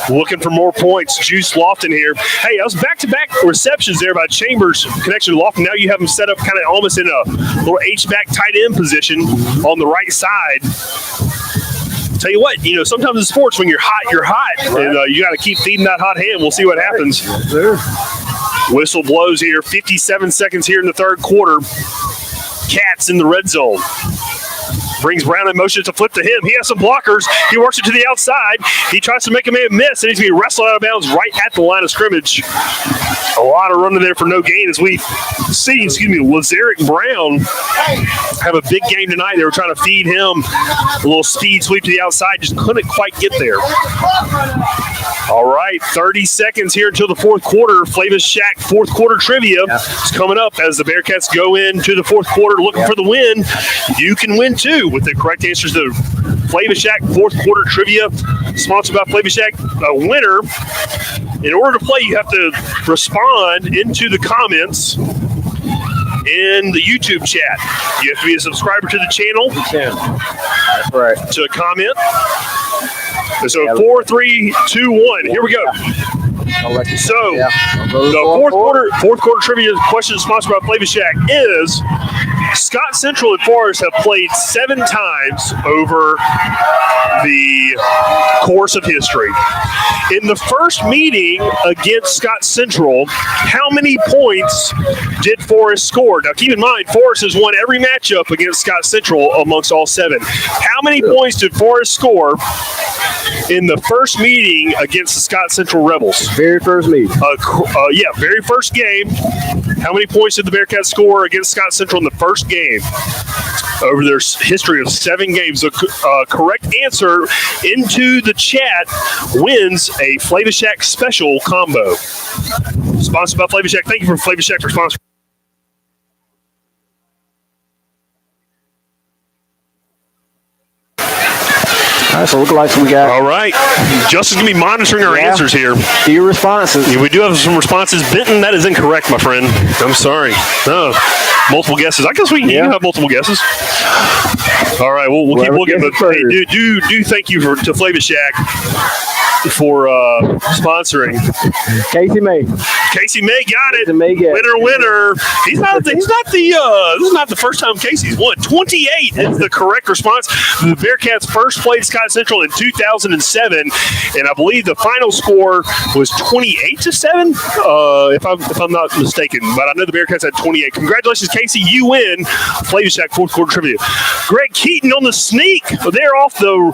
looking for more points. Juice Lofton here. Hey, that was back-to-back receptions there by Chambers, connection to Lofton. Now you have him set up kind of almost in a little H-back tight end position on the right side. Tell you what, sometimes in sports, when you're hot, you're hot. Right. And you got to keep feeding that hot hand. We'll see what happens. Yes, sir. Whistle blows here. 57 seconds here in the third quarter. Cats in the red zone. Brings Brown in motion to flip to him. He has some blockers. He works it to the outside. He tries to make a man miss, and he's going to be wrestled out of bounds right at the line of scrimmage. A lot of running there for no gain as we see, Lazarick Brown have a big game tonight. They were trying to feed him a little speed sweep to the outside. Just couldn't quite get there. All right, 30 seconds here until the fourth quarter. Flavis Shack fourth quarter trivia is coming up as the Bearcats go into the fourth quarter looking for the win. You can win too with the correct answers to Flavis Shack fourth quarter trivia, sponsored by Flavis Shack. A winner. In order to play, you have to respond into the comments in the YouTube chat. You have to be a subscriber to the channel. That's right. To comment. So 4, 3, 2, 1. Here we go. So the fourth quarter trivia question sponsored by Flavis Shack is Scott Central and Forest have played 7 times over the course of history. In the first meeting against Scott Central, how many points did Forest score? Now keep in mind, Forest has won every matchup against Scott Central amongst all 7. How many points did Forest score in the first meeting against the Scott Central Rebels? Very first meeting. Very first game. How many points did the Bearcats score against Scott Central in the first game? Over their history of 7 games. The correct answer into the chat wins a Flavis Shack special combo. Sponsored by Flavis Shack. Thank you for Flavis Shack for sponsoring. All right, so look like we got. All right. Justin's going to be monitoring our answers here. Few responses. We do have some responses. Benton, that is incorrect, my friend. I'm sorry. No. Multiple guesses. I guess we do have multiple guesses. All right, we'll keep looking. But hey, do thank you to Flavis Shack for sponsoring. Casey May got it. May Winner. He's not the this is not the first time Casey's won. 28 is the correct response. The Bearcats first played Scott Central in 2007, and I believe the final score was 28-7, if I'm not mistaken. But I know the Bearcats had 28. Congratulations, Casey. You win Flavis Shack fourth quarter trivia. Greg Keaton on the sneak. They're off the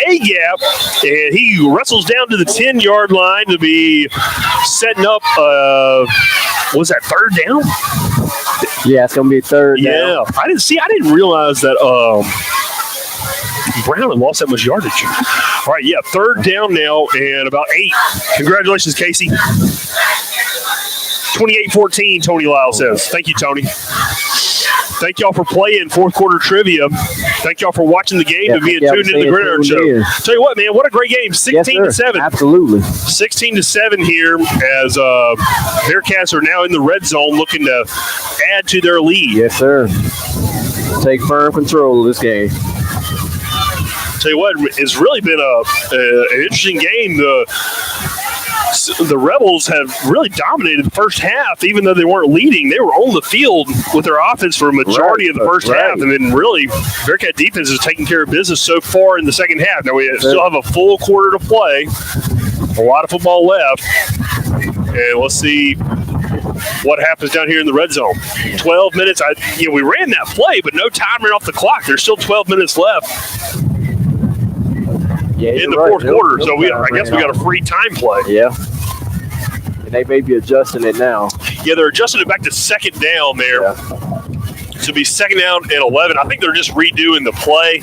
A-gap, and he wrestles down to the 10-yard line to be setting up, was that third down? Yeah, it's going to be third down. Yeah, I didn't realize that Brown had lost that much yardage. All right, yeah, third down now and about 8. Congratulations, Casey. 28-14, Tony Lyle says. Thank you, Tony. Thank y'all for playing fourth quarter trivia. Thank y'all for watching the game and being tuned into the Gridiron Show. Tell you what, man, what a great game. 16-7. Absolutely. 16-7 here as Bearcats are now in the red zone looking to add to their lead. Yes, sir. Take firm control of this game. Tell you what, it's really been an interesting game. The Rebels have really dominated the first half, even though they weren't leading. They were on the field with their offense for a majority of the first half, and then really Bearcat defense is taking care of business so far in the second half. Now we still have a full quarter to play, a lot of football left, and let's see what happens down here in the red zone. 12 minutes. We ran that play, but no time ran off the clock. There's still 12 minutes left. In the fourth quarter, so I guess we got a free time play. Yeah. And they may be adjusting it now. Yeah, they're adjusting it back to second down there. Yeah. To be second down and 11. I think they're just redoing the play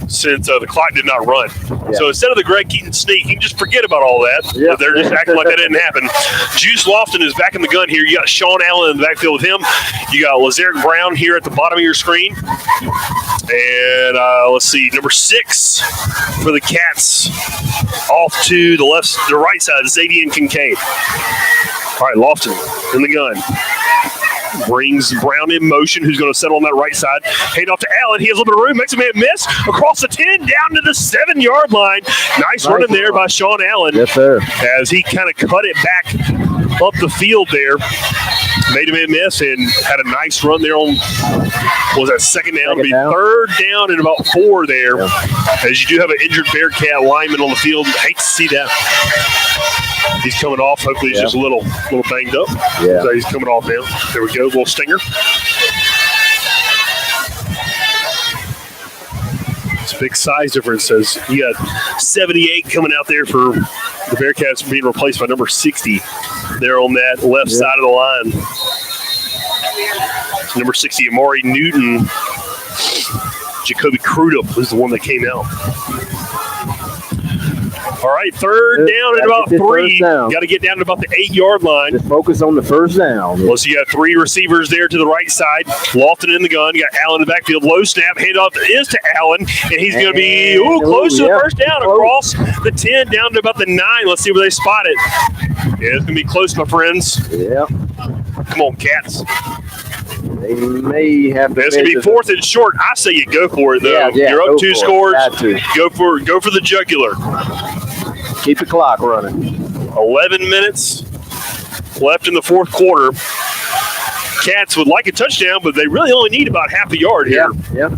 since the clock did not run. Yeah. So instead of the Greg Keaton sneak, you can just forget about all that. Yeah. They're just acting like that didn't happen. Juice Lofton is back in the gun here. You got Sean Allen in the backfield with him. You got Lazarick Brown here at the bottom of your screen. And let's see, number 6 for the Cats off to the right side, Zadian Kincaid. All right, Lofton in the gun. Brings Brown in motion, who's going to settle on that right side. Hand off to Allen. He has a little bit of room. Makes a man miss. Across the 10, down to the 7-yard line. Nice running there by Sean Allen. Yes, sir. As he kind of cut it back up the field there. Made a man miss and had a nice run there on, was that second down? It'll be third down and about 4 there. Yeah. As you do have an injured Bearcat lineman on the field. I hate to see that. He's coming off. Hopefully he's just a little banged up. Yeah. So he's coming off now. There we go. Little stinger. It's a big size difference. Says you got 78 coming out there for the Bearcats being replaced by number 60 there on that left side of the line. Number 60, Amari Newton. Jacoby Crudup was the one that came out. All right, third down and about 3. Got to get down to about the 8-yard line. Just focus on the first down. Well, so you got 3 receivers there to the right side. Lofton in the gun. You got Allen in the backfield. Low snap. Hand off is to Allen. And he's going to be close to the first down across the 10 down to about the 9. Let's see where they spot it. Yeah, it's going to be close, my friends. Yeah. Come on, Cats. They may have to. It's going to be 4th and short. I say you go for it, though. Yeah, you're up 2 scores. Go for the jugular. Keep the clock running. 11 minutes left in the 4th quarter. Cats would like a touchdown, but they really only need about half a yard here. Yeah.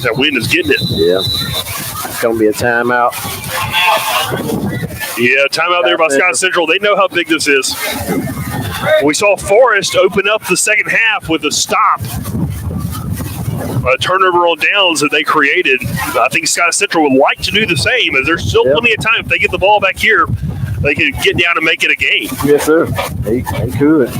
That wind is getting it. Yeah. It's going to be a timeout. Yeah, timeout there by Scott Central. They know how big this is. We saw Forrest open up the second half with a stop. A turnover on downs that they created. I think Scott Central would like to do the same, as there's still plenty of time. If they get the ball back here, they can get down and make it a game. Yes, sir. They could.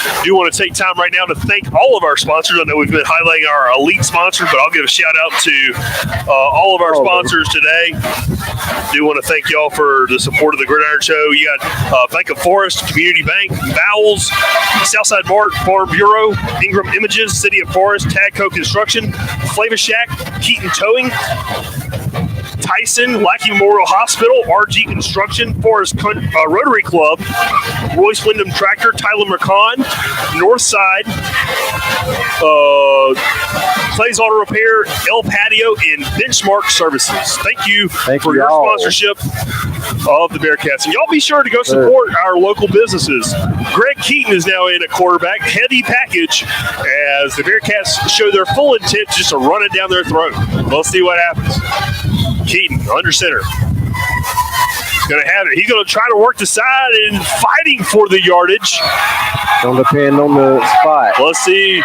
I do want to take time right now to thank all of our sponsors. I know we've been highlighting our elite sponsors, but I'll give a shout out to all of our sponsors today. I do want to thank y'all for the support of the Gridiron Show. You got Bank of Forest, Community Bank, Bowels, Southside Mart, Farm Bureau, Ingram Images, City of Forest, Tagco Construction, Flavor Shack, Keaton Towing, Tyson, Lackey Memorial Hospital, RG Construction, Forest Rotary Club, Royce Wyndham Tractor, Tyler McCon, Northside, Clay's Auto Repair, El Patio, and Benchmark Services. Thank you for your sponsorship of the Bearcats. And y'all be sure to go support our local businesses. Greg Keaton is now in at quarterback, heavy package, as the Bearcats show their full intent just to run it down their throat. Let's see what happens. Keaton, under center. He's going to have it. He's going to try to work the side and fighting for the yardage. Don't depend on the spot. Let's see.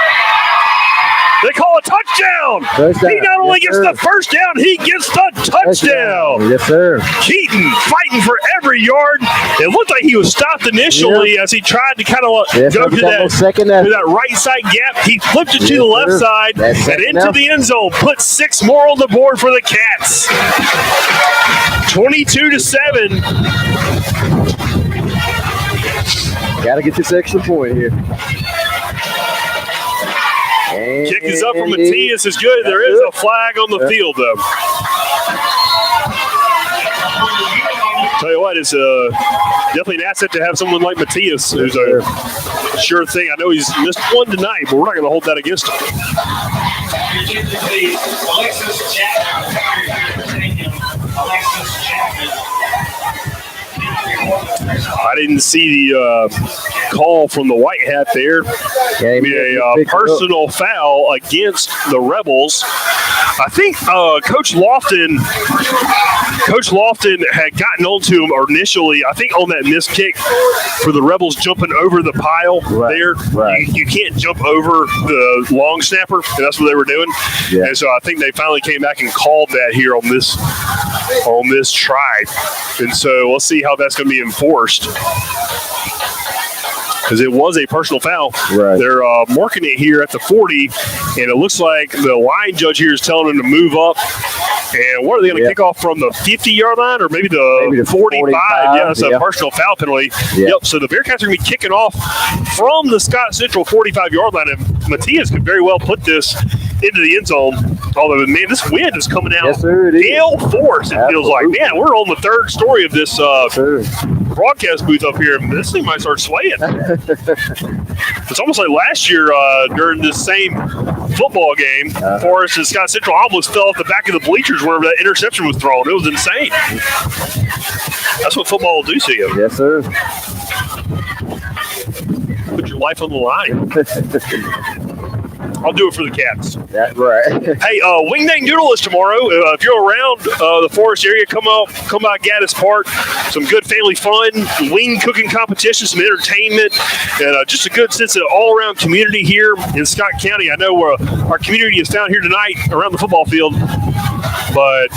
They call a touchdown. He not only gets the first down, he gets the touchdown. Yes, sir. Keaton fighting for every yard. It looked like he was stopped initially as he tried to kind of go to that right side gap. He flipped it to the left side and into the end zone. Put 6 more on the board for the Cats. 22-7. Got to get this extra point here. Kick is up from Matias is good. There is a flag on the field, though. Tell you what, it's definitely an asset to have someone like Matias, who's a sure thing. I know he's missed one tonight, but we're not going to hold that against him. I didn't see the call from the white hat there. A personal foul against the Rebels. I think Coach Lofton had gotten onto him initially. I think on that missed kick for the Rebels jumping over the pile there. Right. You can't jump over the long snapper, and that's what they were doing. Yeah. And so I think they finally came back and called that here on this try. And so we'll see how that's going to be enforced. Because it was a personal foul. Right. They're marking it here at the 40, and it looks like the line judge here is telling them to move up. And what are they going to kick off from the 50-yard line or maybe the 45? Yeah, it's a personal foul penalty. Yep. So the Bearcats are going to be kicking off from the Scott Central 45-yard line, and Matias could very well put this into the end zone. Although, man, this wind is coming out. Yes, sir, it is. Gale force, it feels like. Man, we're on the third story of this broadcast booth up here. This thing might start swaying. It's almost like last year during this same football game, Forest and Scott Central almost fell off the back of the bleachers wherever that interception was thrown. It was insane. That's what football will do to you. Yes, sir. Put your life on the line. I'll do it for the Cats. That's right. Hey, Wing Dang Doodle is tomorrow. If you're around the Forest area, come by Gaddis Park. Some good family fun, wing cooking competition, some entertainment, and just a good sense of all-around community here in Scott County. I know our community is down here tonight around the football field, but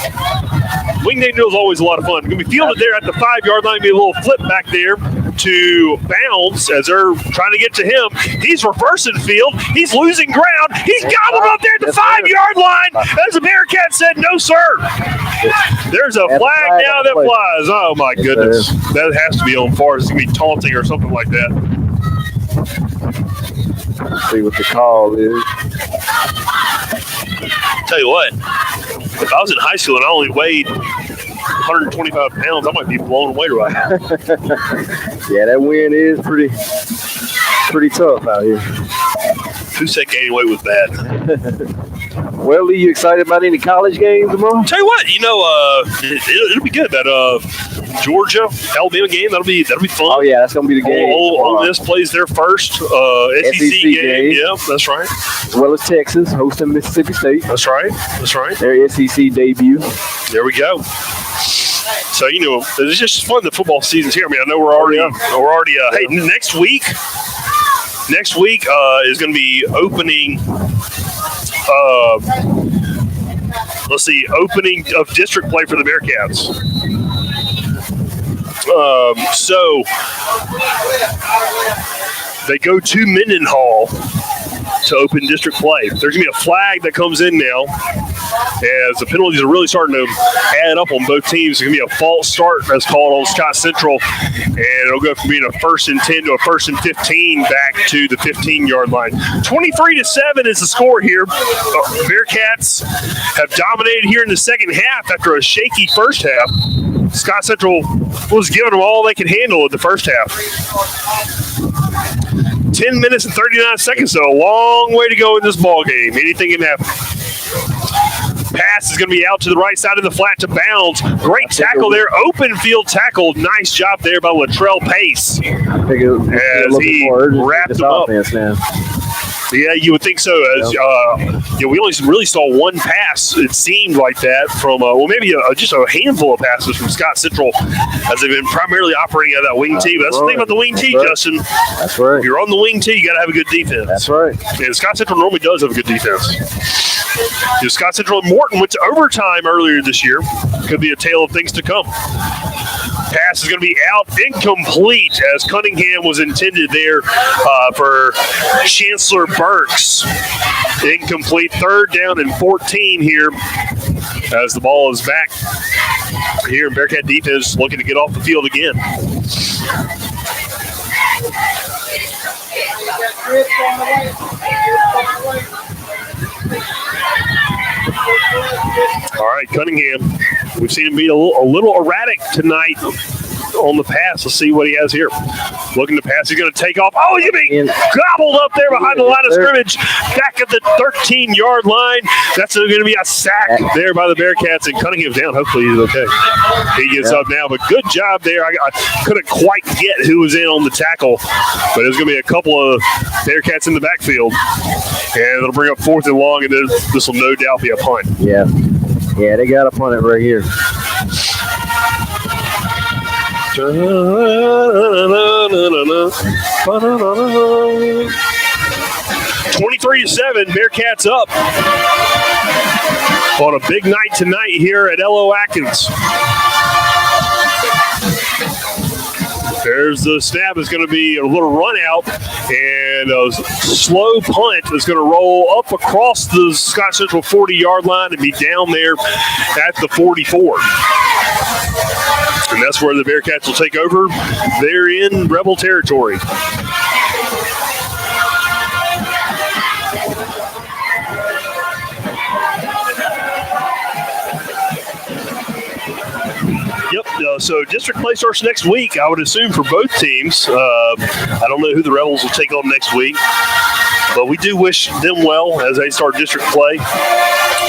Wing Dang Doodle is always a lot of fun. We're going to be fielded there at the 5-yard line. Be a little flip back there to bounds as they're trying to get to him. He's reversing field. He's losing ground. He's gobbled up there at the 5-yard line. As the Bearcat said, no, sir. There's a flag now that flies. Oh, my goodness. That has to be on far. It's going to be taunting or something like that. Let's see what the call is. Tell you what, if I was in high school and I only weighed 125 pounds, I might be blown away right now. Yeah, that wind is pretty tough out here. Who said gaining weight was bad? Well, Lee, you excited about any college games tomorrow? Tell you what, it'll be good. That Georgia Alabama game, that'll be fun. Oh yeah, that's gonna be the game. Ole Miss plays their first SEC game. Yeah, that's right. As well as Texas hosting Mississippi State. That's right. Their SEC debut. There we go. So it's just fun. The football season's here. I mean, I know we're already. Hey, next week is going to be opening. Opening of district play for the Bearcats. So they go to Mendenhall to open district play. There's going to be a flag that comes in now as the penalties are really starting to add up on both teams. It's going to be a false start, that's called on Scott Central, and it'll go from being a 1st and 10 to a 1st and 15 back to the 15-yard line. 23-7 is the score here. Bearcats have dominated here in the second half after a shaky first half. Scott Central was giving them all they could handle in the first half. 10 minutes and 39 seconds, so a long way to go in this ball game. Anything can happen. Pass is going to be out to the right side of the flat to Bounds. Great tackle there. Open field tackle. Nice job there by Latrell Pace. As he wrapped him up. Now. Yeah, you would think so. As we only really saw one pass, it seemed like that, from maybe just a handful of passes from Scott Central, as they've been primarily operating out of that wing tee. But that's the thing about the wing tee, Justin. That's right. If you're on the wing tee, you got to have a good defense. That's right. And Scott Central normally does have a good defense. Scott Central and Morton went to overtime earlier this year. Could be a tale of things to come. Pass is going to be out, incomplete, as Cunningham was intended there for Chancellor Burks. Incomplete. 3rd down and 14 here as the ball is back here. Bearcat defense looking to get off the field again. All right, Cunningham. We've seen him be a little erratic tonight on the pass. Let's see what he has here. Looking to pass. He's going to take off. Oh, he's going to be gobbled up there behind the line of scrimmage. Back at the 13-yard line. That's going to be a sack there by the Bearcats, and Cunningham's down. Hopefully he's okay. He gets up now, but good job there. I couldn't quite get who was in on the tackle, but there's going to be a couple of Bearcats in the backfield, and it'll bring up 4th and long, and this will no doubt be a punt. Yeah, they got a punt right here. 23-7, Bearcats up on a big night tonight here at L.O. Atkins. There's the snap. It's going to be a little run out, and a slow punt is going to roll up across the Scott Central 40-yard line and be down there at the 44. And that's where the Bearcats will take over. They're in Rebel territory. Yep. So district play starts next week, I would assume, for both teams. I don't know who the Rebels will take on next week, but we do wish them well as they start district play.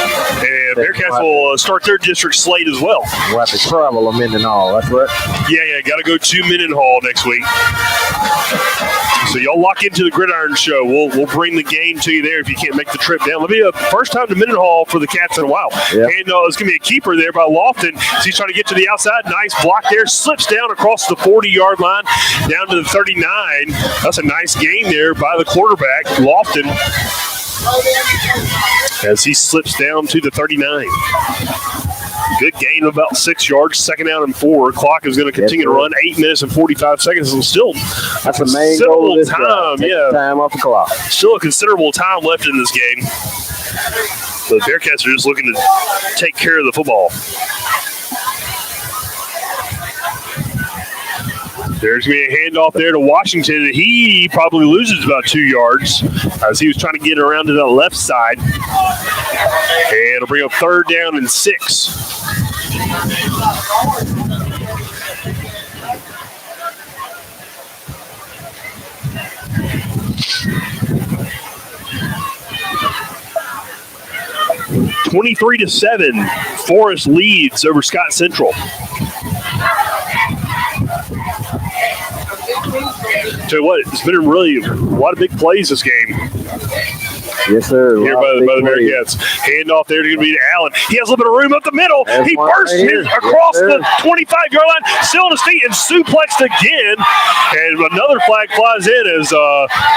And Bearcats will start their district slate as well. We'll have to travel them in and all. That's what. Yeah, got to go to Mendenhall next week. So y'all lock into the Gridiron Show. We'll bring the game to you there if you can't make the trip down. It'll be a first time to Mendenhall for the Cats in a while. Yeah. And it's going to be a keeper there by Lofton. So he's trying to get to the outside. Nice block there. Slips down across the 40-yard line down to the 39. That's a nice gain there by the quarterback, Lofton, as he slips down to the 39. Good gain of about 6 yards, second down and 4. Clock is going to continue to run 8 minutes and 45 seconds. And still, that's the main goal of this time. Yeah, time off the clock. Still a considerable time left in this game. The Bearcats are just looking to take care of the football. There's going to be a handoff there to Washington. He probably loses about 2 yards as he was trying to get around to that left side. And it'll bring up third down and 6. (23-7). Forest leads over Scott Central. Tell you what, it's been really a lot of big plays this game. Yes, sir. Here by the Bearcats. Handoff there to be to Allen. He has a little bit of room up the middle. He bursts across the 25-yard line, still on his feet, and suplexed again. And another flag flies in as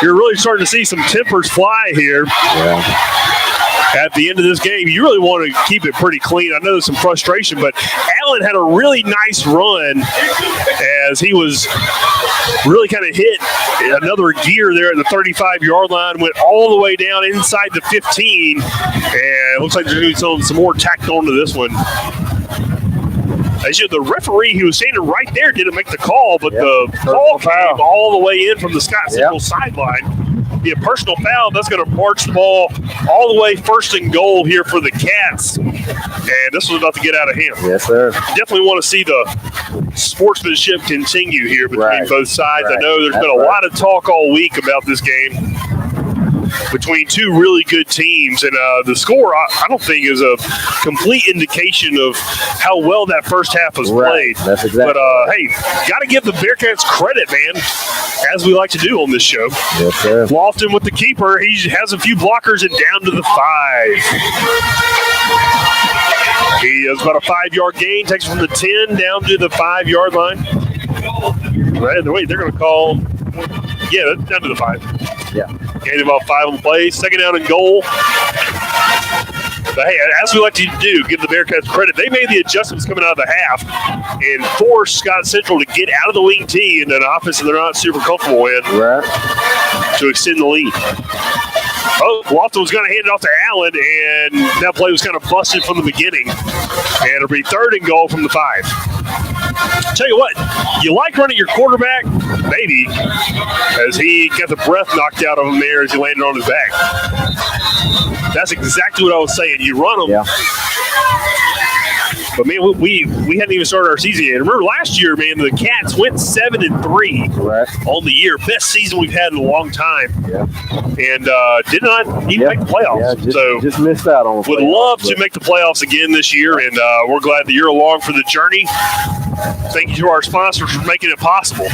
you're really starting to see some tempers fly here. Yeah. At the end of this game, you really want to keep it pretty clean. I know there's some frustration, but Allen had a really nice run as he was really kind of hit another gear there at the 35-yard line, went all the way down inside the 15, and it looks like they're doing some more tacked onto this one. As the referee, he was standing right there, didn't make the call, but the call came all the way in from the Scott Central sideline. Be a personal foul. That's going to march the ball all the way first and goal here for the Cats. And this was about to get out of hand. Yes, sir. Definitely want to see the sportsmanship continue here between both sides. I know there's been a lot of talk all week about this game between two really good teams, and the score I don't think is a complete indication of how well that first half was played. That's exactly. But hey, got to give the Bearcats credit, man, as we like to do on this show. Yes, sir. Lofton with the keeper. He has a few blockers and down to the 5. He has about a 5-yard gain, takes from the 10 down to the 5-yard line. Wait, they're going to call. Yeah, that's down to the 5. Yeah. Gained about 5 on the play. Second down and goal. But hey, as we like to do, give the Bearcats credit. They made the adjustments coming out of the half and forced Scott Central to get out of the wing tee into an offense that they're not super comfortable in to extend the lead. Oh, Lofton was going to hand it off to Allen, and that play was kind of busted from the beginning. And it'll be third and goal from the 5. Tell you what, you like running your quarterback? Maybe, as he got the breath knocked out of him there as he landed on his back. That's exactly what I was saying. You run them. Yeah. But, man, we hadn't even started our season yet. Remember last year, man, the Cats went 7-3 on the year. Best season we've had in a long time. Yeah. And did not even make the playoffs. Yeah, just missed out on the would love to make the playoffs again this year, and we're glad that you're along for the journey. Thank you to our sponsors for making it possible.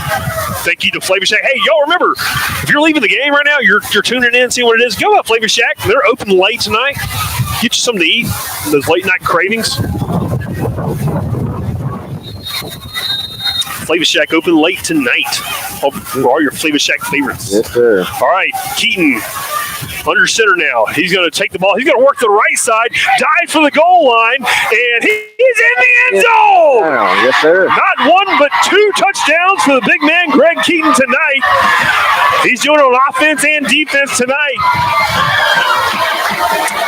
Thank you to Flavor Shack. Hey, y'all remember, if you're leaving the game right now, you're tuning in, seeing what it is, go out Flavor Shack. They're open late tonight. Get you something to eat, those late night cravings. Flavor Shack open late tonight for all your Flavor Shack favorites. Yes, sir. All right, Keaton under center now. He's going to take the ball. He's going to work the right side, dive for the goal line, and he's in the end zone. Yes, sir. Not one, but 2 touchdowns for the big man, Greg Keaton, tonight. He's doing it on offense and defense tonight.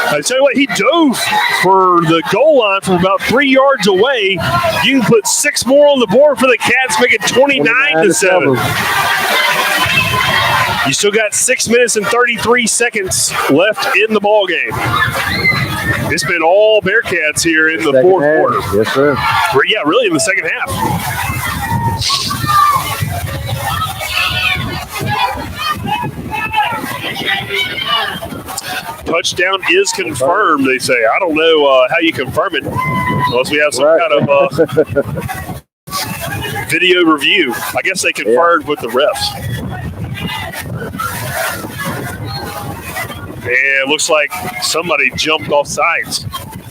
I tell you what, he dove for the goal line from about 3 yards away. You can put 6 more on the board for the Cats, make it 29-7. You still got 6 minutes and 33 seconds left in the ball game. It's been all Bearcats here in the fourth quarter. Yes, sir. Yeah, really in the second half. Touchdown is confirmed, they say. I don't know how you confirm it unless we have some kind of video review. I guess they conferred with the refs. And it looks like somebody jumped off sides.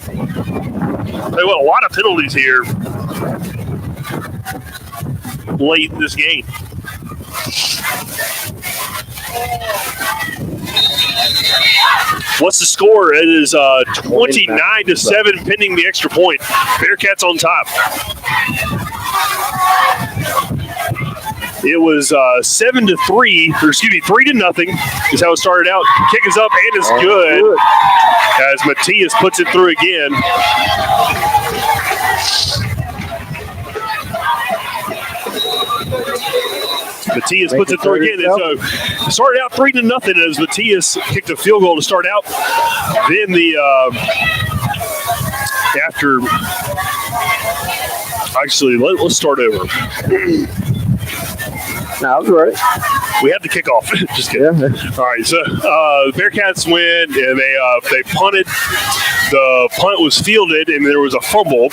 Tell you what, a lot of penalties here late in this game. What's the score? It is 29-7 pending the extra point. Bearcats on top. It was 7-3, or excuse me, 3-0 is how it started out. Kick is up and it's good as Matias puts it through again. Matias puts it through again. And so it started out 3-0 as Matias kicked a field goal to start out. Then let's start over. No, I was right. We had the kickoff. Just kidding. Yeah. All right, so Bearcats win, and they punted. The punt was fielded, and there was a fumble.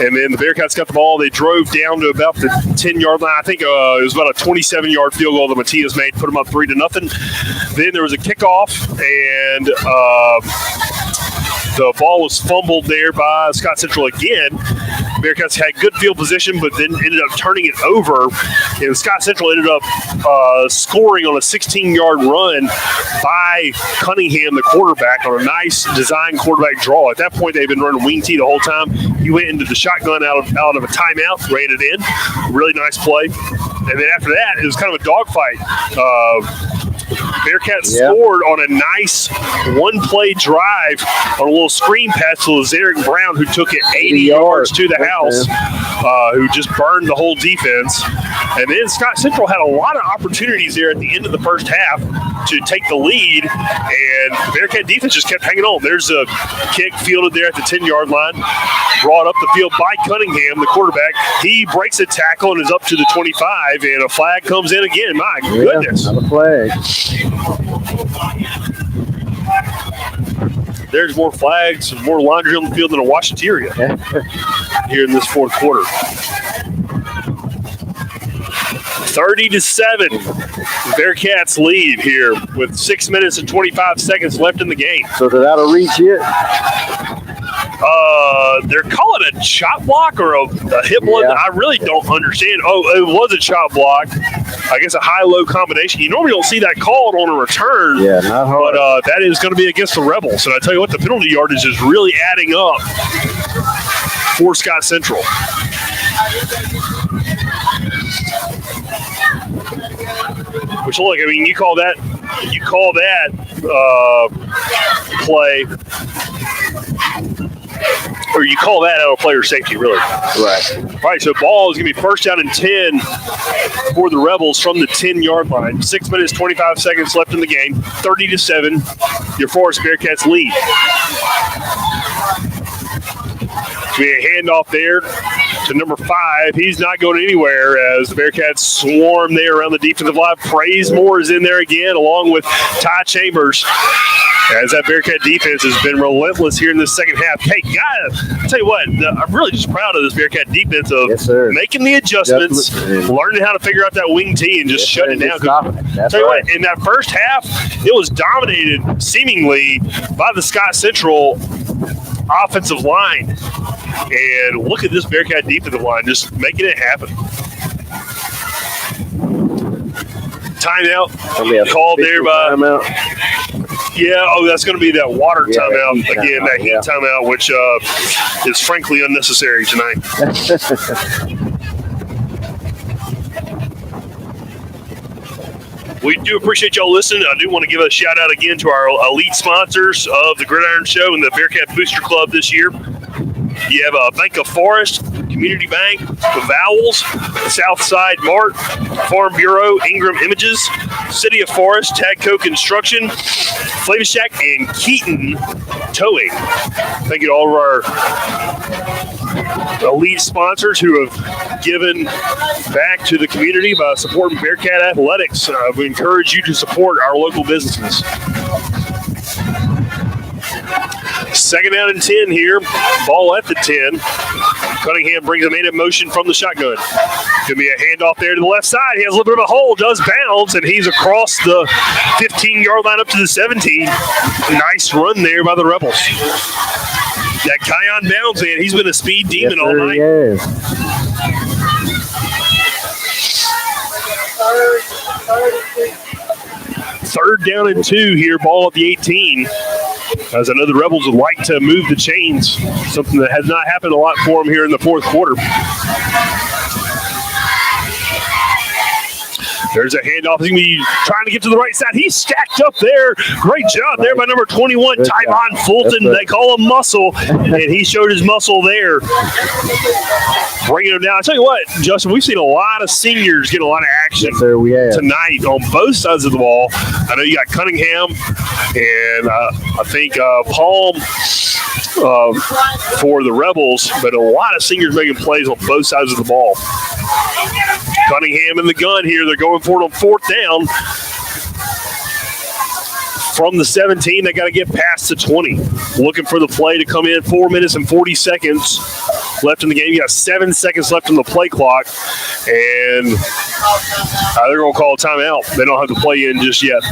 And then the Bearcats got the ball. They drove down to about the 10-yard line. I think it was about a 27-yard field goal that Matias made, put them up 3-0. Then there was a kickoff, and the ball was fumbled there by Scott Central again. Bearcats had good field position, but then ended up turning it over. And Scott Central ended up scoring on a 16-yard run by Cunningham, the quarterback, on a nice design quarterback draw. At that point, they've been running wing tee the whole time. He went into the shotgun out of a timeout, ran it in. Really nice play. And then after that, it was kind of a dogfight. Bearcats scored on a nice one-play drive on a little screen pass to Lazarick Brown, who took it 80 yards to the house, who just burned the whole defense. And then Scott Central had a lot of opportunities there at the end of the first half to take the lead, and the Bearcat defense just kept hanging on. There's a kick fielded there at the 10-yard line, brought up the field by Cunningham, the quarterback. He breaks a tackle and is up to the 25, and a flag comes in again. My goodness. Another flag. There's more flags and more laundry on the field than a Washateria here in this fourth quarter. 30-7. Bearcats lead here with 6 minutes and 25 seconds left in the game. So is it out of reach yet? They're calling it a chop block or a hip block. I really don't understand. Oh, it was a chop block. I guess a high-low combination. You normally don't see that called on a return. Yeah, not hard. But that is going to be against the Rebels. And I tell you what, the penalty yardage is really adding up for Scott Central. Which, look, I mean, you call that play, or you call that out of player safety, really. Right. All right, so ball is going to be first down and 10 for the Rebels from the 10-yard line. 6 minutes, 25 seconds left in the game. 30-7, your Forest Bearcats lead. We a handoff there to number 5. He's not going anywhere as the Bearcats swarm there around the defensive line. Praismore is in there again, along with Ty Chambers, as that Bearcat defense has been relentless here in the second half. Hey, guys, I'll tell you what, I'm really just proud of this Bearcat defense of making the adjustments, learning how to figure out that wing tee and just shutting it down. I'll tell you what, in that first half, it was dominated seemingly by the Scott Central offensive line. And look at this Bearcat defensive line just making it happen. Timeout called there by timeout. That's going to be that water timeout again, that heat timeout, which is frankly unnecessary tonight. We do appreciate y'all listening. I do want to give a shout out again to our elite sponsors of the Gridiron Show and the Bearcat Booster Club this year. You have Bank of Forest, Community Bank, the Vowels, Southside Mart, Farm Bureau, Ingram Images, City of Forest, Tagco Construction, Flavor Shack, and Keaton Towing. Thank you to all of our elite sponsors who have given back to the community by supporting Bearcat Athletics. We encourage you to support our local businesses. 2nd down and 10 here. Ball at the 10. Cunningham brings a man in motion from the shotgun. Could be a handoff there to the left side. He has a little bit of a hole, does bounce, and he's across the 15-yard line up to the 17. Nice run there by the Rebels. That guy on bounds, man, he's been a speed demon all night. Yes. 3rd down and 2 here, ball at the 18. As I know the Rebels would like to move the chains, something that has not happened a lot for them here in the 4th quarter. There's a handoff. He's going to be trying to get to the right side. He's stacked up there. Great job there by number 21, Tyvon Fulton. They call him Muscle, and he showed his muscle there. Bringing him down. I tell you what, Justin, we've seen a lot of seniors get a lot of action tonight on both sides of the ball. I know you got Cunningham and I think Palm for the Rebels, but a lot of seniors making plays on both sides of the ball. Cunningham in the gun here. They're going for it on 4th down. From the 17, they got to get past the 20. Looking for the play to come in. 4 minutes and 40 seconds left in the game. You got 7 seconds left on the play clock. And they're going to call a timeout. They don't have the play in just yet.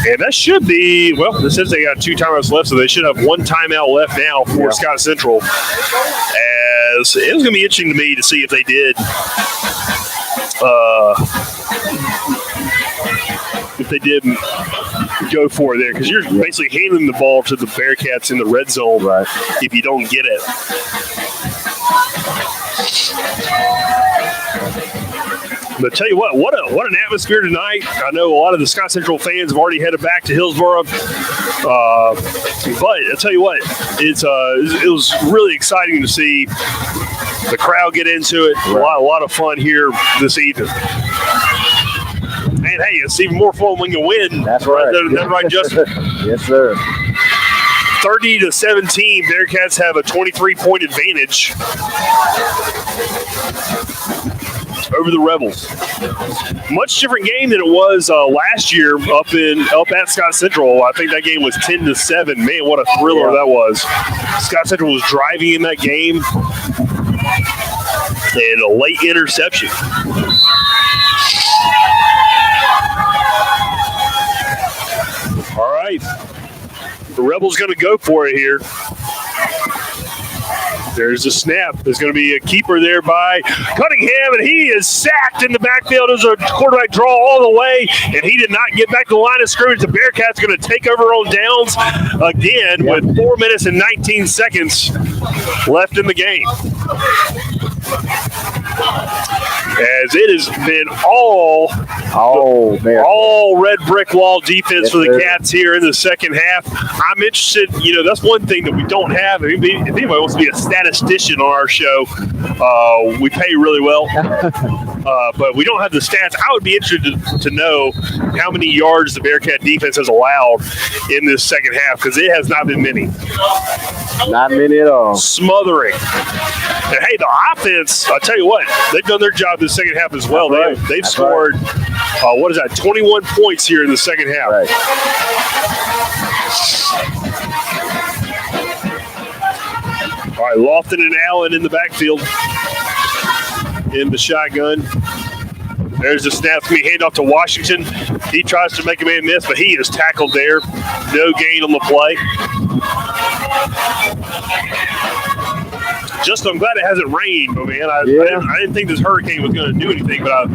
And that should be, well, this says they got 2 timeouts left, so they should have 1 timeout left now for Scott Central. As it was going to be interesting to me to see if they did go for it there, because you're basically handing the ball to the Bearcats in the red zone if you don't get it. But tell you what an atmosphere tonight. I know a lot of the Scott Central fans have already headed back to Hillsboro. But I tell you what, it was really exciting to see the crowd get into it. A lot of fun here this evening. And hey, it's even more fun when you win. That's right. That's right, Justin. Yes, sir. 30-17, Bearcats have a 23-point advantage over the Rebels. Much different game than it was last year up at Scott Central. I think that game was 10-7. Man, what a thriller that was. Scott Central was driving in that game, and a late interception. All right. The Rebels going to go for it here. There's a snap. There's going to be a keeper there by Cunningham, and he is sacked in the backfield as a quarterback draw all the way, and he did not get back to the line of scrimmage. The Bearcats going to take over on downs again with 4 minutes and 19 seconds left in the game. As it has been all red brick wall defense for the Cats here in the second half. I'm interested, that's one thing that we don't have. If anybody wants to be a statistician on our show, we pay really well, but we don't have the stats. I would be interested to know how many yards the Bearcat defense has allowed in this second half, because it has not been many. Not many at all. Smothering. And hey, the offense, I'll tell you what, they've done their job this second half as well. They've scored, 21 points here in the second half. Right. All right, Lofton and Allen in the backfield in the shotgun. There's the snap. Going to be handed off to Washington. He tries to make a man miss, but he is tackled there. No gain on the play. Just, I'm glad it hasn't rained, but man, I didn't think this hurricane was going to do anything, but I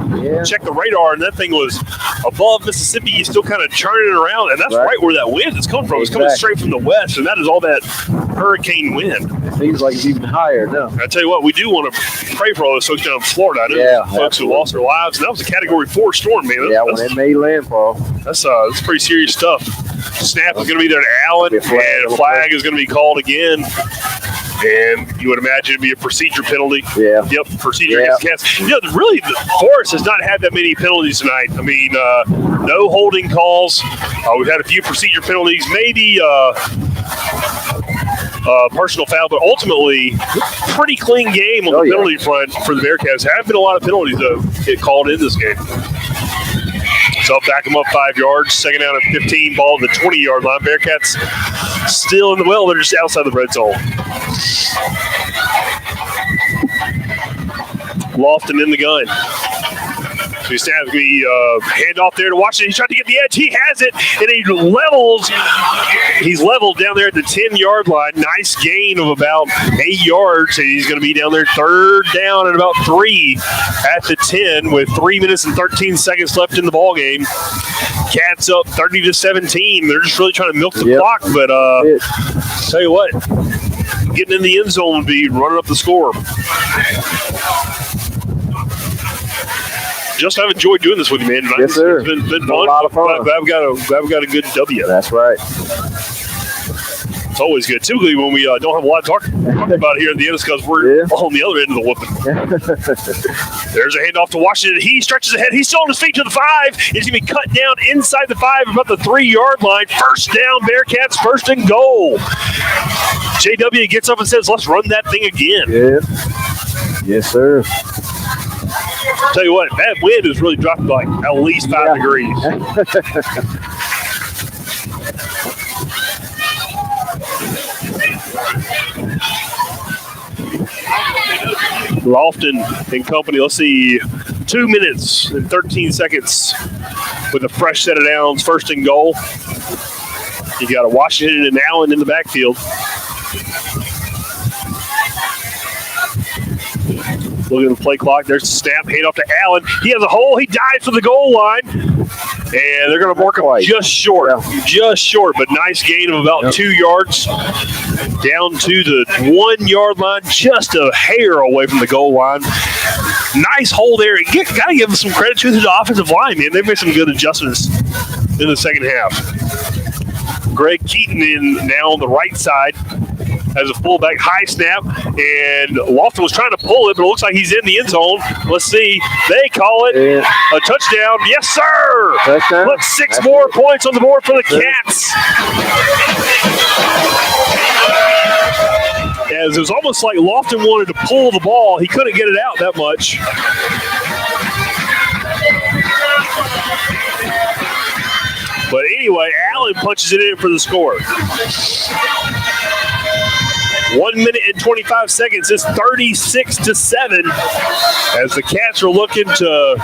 checked the radar, and that thing was above Mississippi. You still kind of churning it around, and that's right where that wind is coming from. It's coming straight from the west, and that is all that hurricane wind. It seems like it's even higher now. I tell you what, we do want to pray for all those folks down in Florida. I know folks who lost their lives, and that was a Category 4 storm, man. When it made landfall. That's pretty serious stuff. Snap is going to be there to Allen, and a flag is going to be called again. And you would imagine it'd be a procedure penalty. Yeah. Yep, procedure against Cats. Really, the Forest has not had that many penalties tonight. I mean, no holding calls. We've had a few procedure penalties. Maybe personal foul, but ultimately pretty clean game on the penalty front for the Bearcats. There have been a lot of penalties, though, get called in this game. So back them up 5 yards. Second down and 15, ball at the 20-yard line. Bearcats still in the well. They're just outside the red zone. Lofton in the gun. So he's going to be hand off there to Washington. He's trying to get the edge. He has it, and he levels. He's leveled down there at the 10-yard line. Nice gain of about 8 yards, and he's going to be down there third down and about 3 at the 10 with 3 minutes and 13 seconds left in the ball game. Cats up 30-17. They're just really trying to milk the clock, but tell you what, getting in the end zone would be running up the score. Just I've enjoyed doing this with you, man. Yes, sir. It's been fun. A lot of fun. I've got a good W. That's right. It's always good. Typically, when we don't have a lot to talk about here at the end, it's because we're on the other end of the whooping. There's a handoff to Washington. He stretches ahead. He's still on his feet to the 5. He's going to be cut down inside the 5, about the 3-yard line. First down, Bearcats, first and goal. JW gets up and says, let's run that thing again. Yeah. Yes, sir. Tell you what, that wind has really dropped like at least 5 degrees. Lofton and company, let's see, 2 minutes and 13 seconds with a fresh set of downs, first and goal. You got a Washington and Allen in the backfield. Looking at the play clock. There's the snap. Hand off to Allen. He has a hole. He dives for the goal line. And they're going to mark him just short. Yeah. Just short, but nice gain of about 2 yards. Down to the 1-yard line. Just a hair away from the goal line. Nice hole there. Got to give them some credit to the offensive line, man. They've made some good adjustments in the second half. Greg Keaton in now on the right side. As a fullback, high snap, and Lofton was trying to pull it, but it looks like he's in the end zone. Let's see. They call it a touchdown. Yes, sir. Touchdown. Put 6 more points on the board for the Cats. As it was almost like Lofton wanted to pull the ball. He couldn't get it out that much. But anyway, Allen punches it in for the score. 1 minute and 25 seconds. It's 36-7 as the Cats are looking to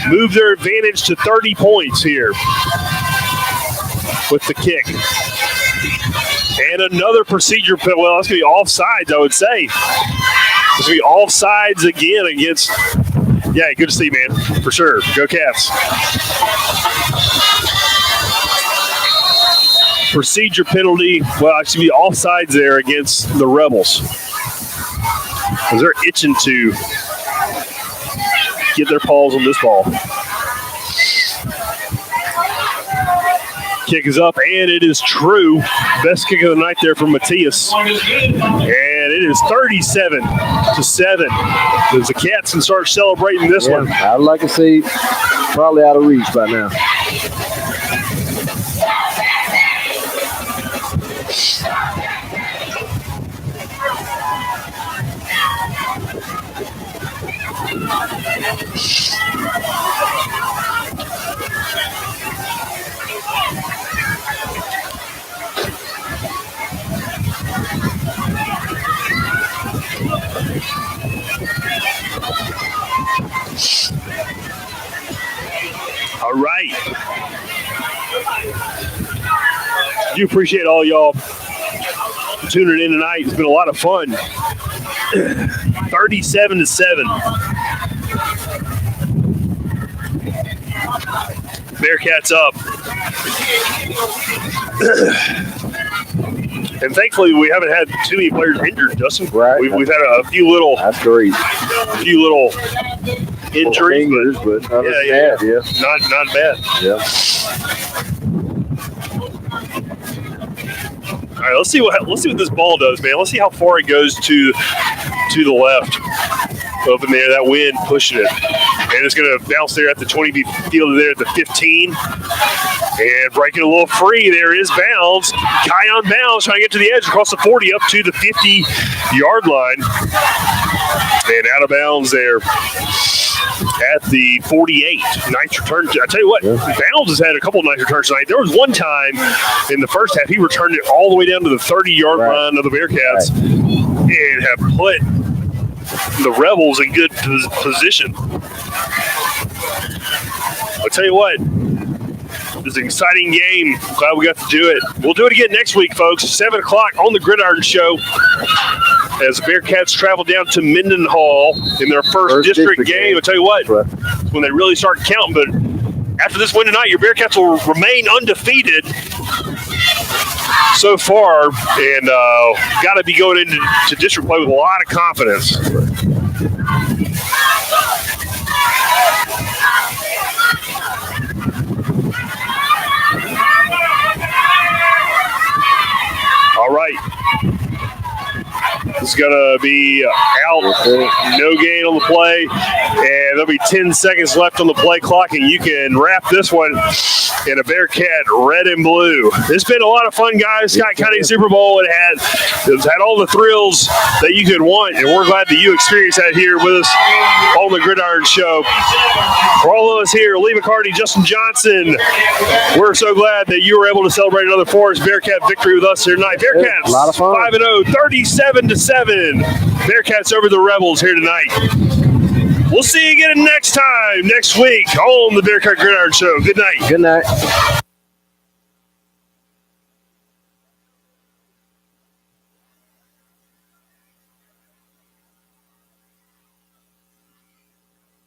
move their advantage to 30 points here with the kick. And another procedure. Well, it's going to be offsides, I would say. It's going to be offsides again against. Yeah, good to see, man. For sure. Go Cats. Procedure penalty. Well, it should be offsides there against the Rebels. Because they're itching to get their paws on this ball. Kick is up, and it is true. Best kick of the night there from Matthias. And it is 37-7. As the Cats can start celebrating this one. I'd like to see probably out of reach by now. All right. Do appreciate all y'all tuning in tonight. It's been a lot of fun. 37-7. Bearcats up. And thankfully, we haven't had too many players injured, Justin. Right. We've had a few little. That's great. A few little injuries, but not bad. Yeah. Not bad. Yeah. All right, let's see what this ball does, man. Let's see how far it goes to the left. up in there, that wind pushing it. And it's going to bounce there at the 20 field there at the 15. And breaking a little free there is Bounds. Kion Bounds trying to get to the edge across the 40 up to the 50-yard line. And out of bounds there at the 48. Nice return. I tell you what, Bounds has had a couple of nice returns tonight. There was one time in the first half he returned it all the way down to the 30-yard line of the Bearcats and have put the Rebels in good position. I'll tell you what, it's an exciting game. Glad we got to do it. We'll do it again next week, folks. 7 o'clock on the Gridiron Show as the Bearcats travel down to Mendenhall in their first district game. I'll tell you what, when they really start counting. But after this win tonight, your Bearcats will remain undefeated so far, and got to be going into district play with a lot of confidence. All right. It's going to be out. No gain on the play. And there'll be 10 seconds left on the play clock, and you can wrap this one in a Bearcat red and blue. It's been a lot of fun, guys. Scott County Super Bowl. It's had all the thrills that you could want, and we're glad that you experienced that here with us on the Gridiron Show. For all of us here, Lee McCarty, Justin Johnson, we're so glad that you were able to celebrate another Forest Bearcat victory with us here tonight. Bearcats, a lot of fun. 5-0, 37-7. Bearcats over the Rebels here tonight. We'll see you again next time, next week, on the Bearcat Gridiron Show. Good night. Good night.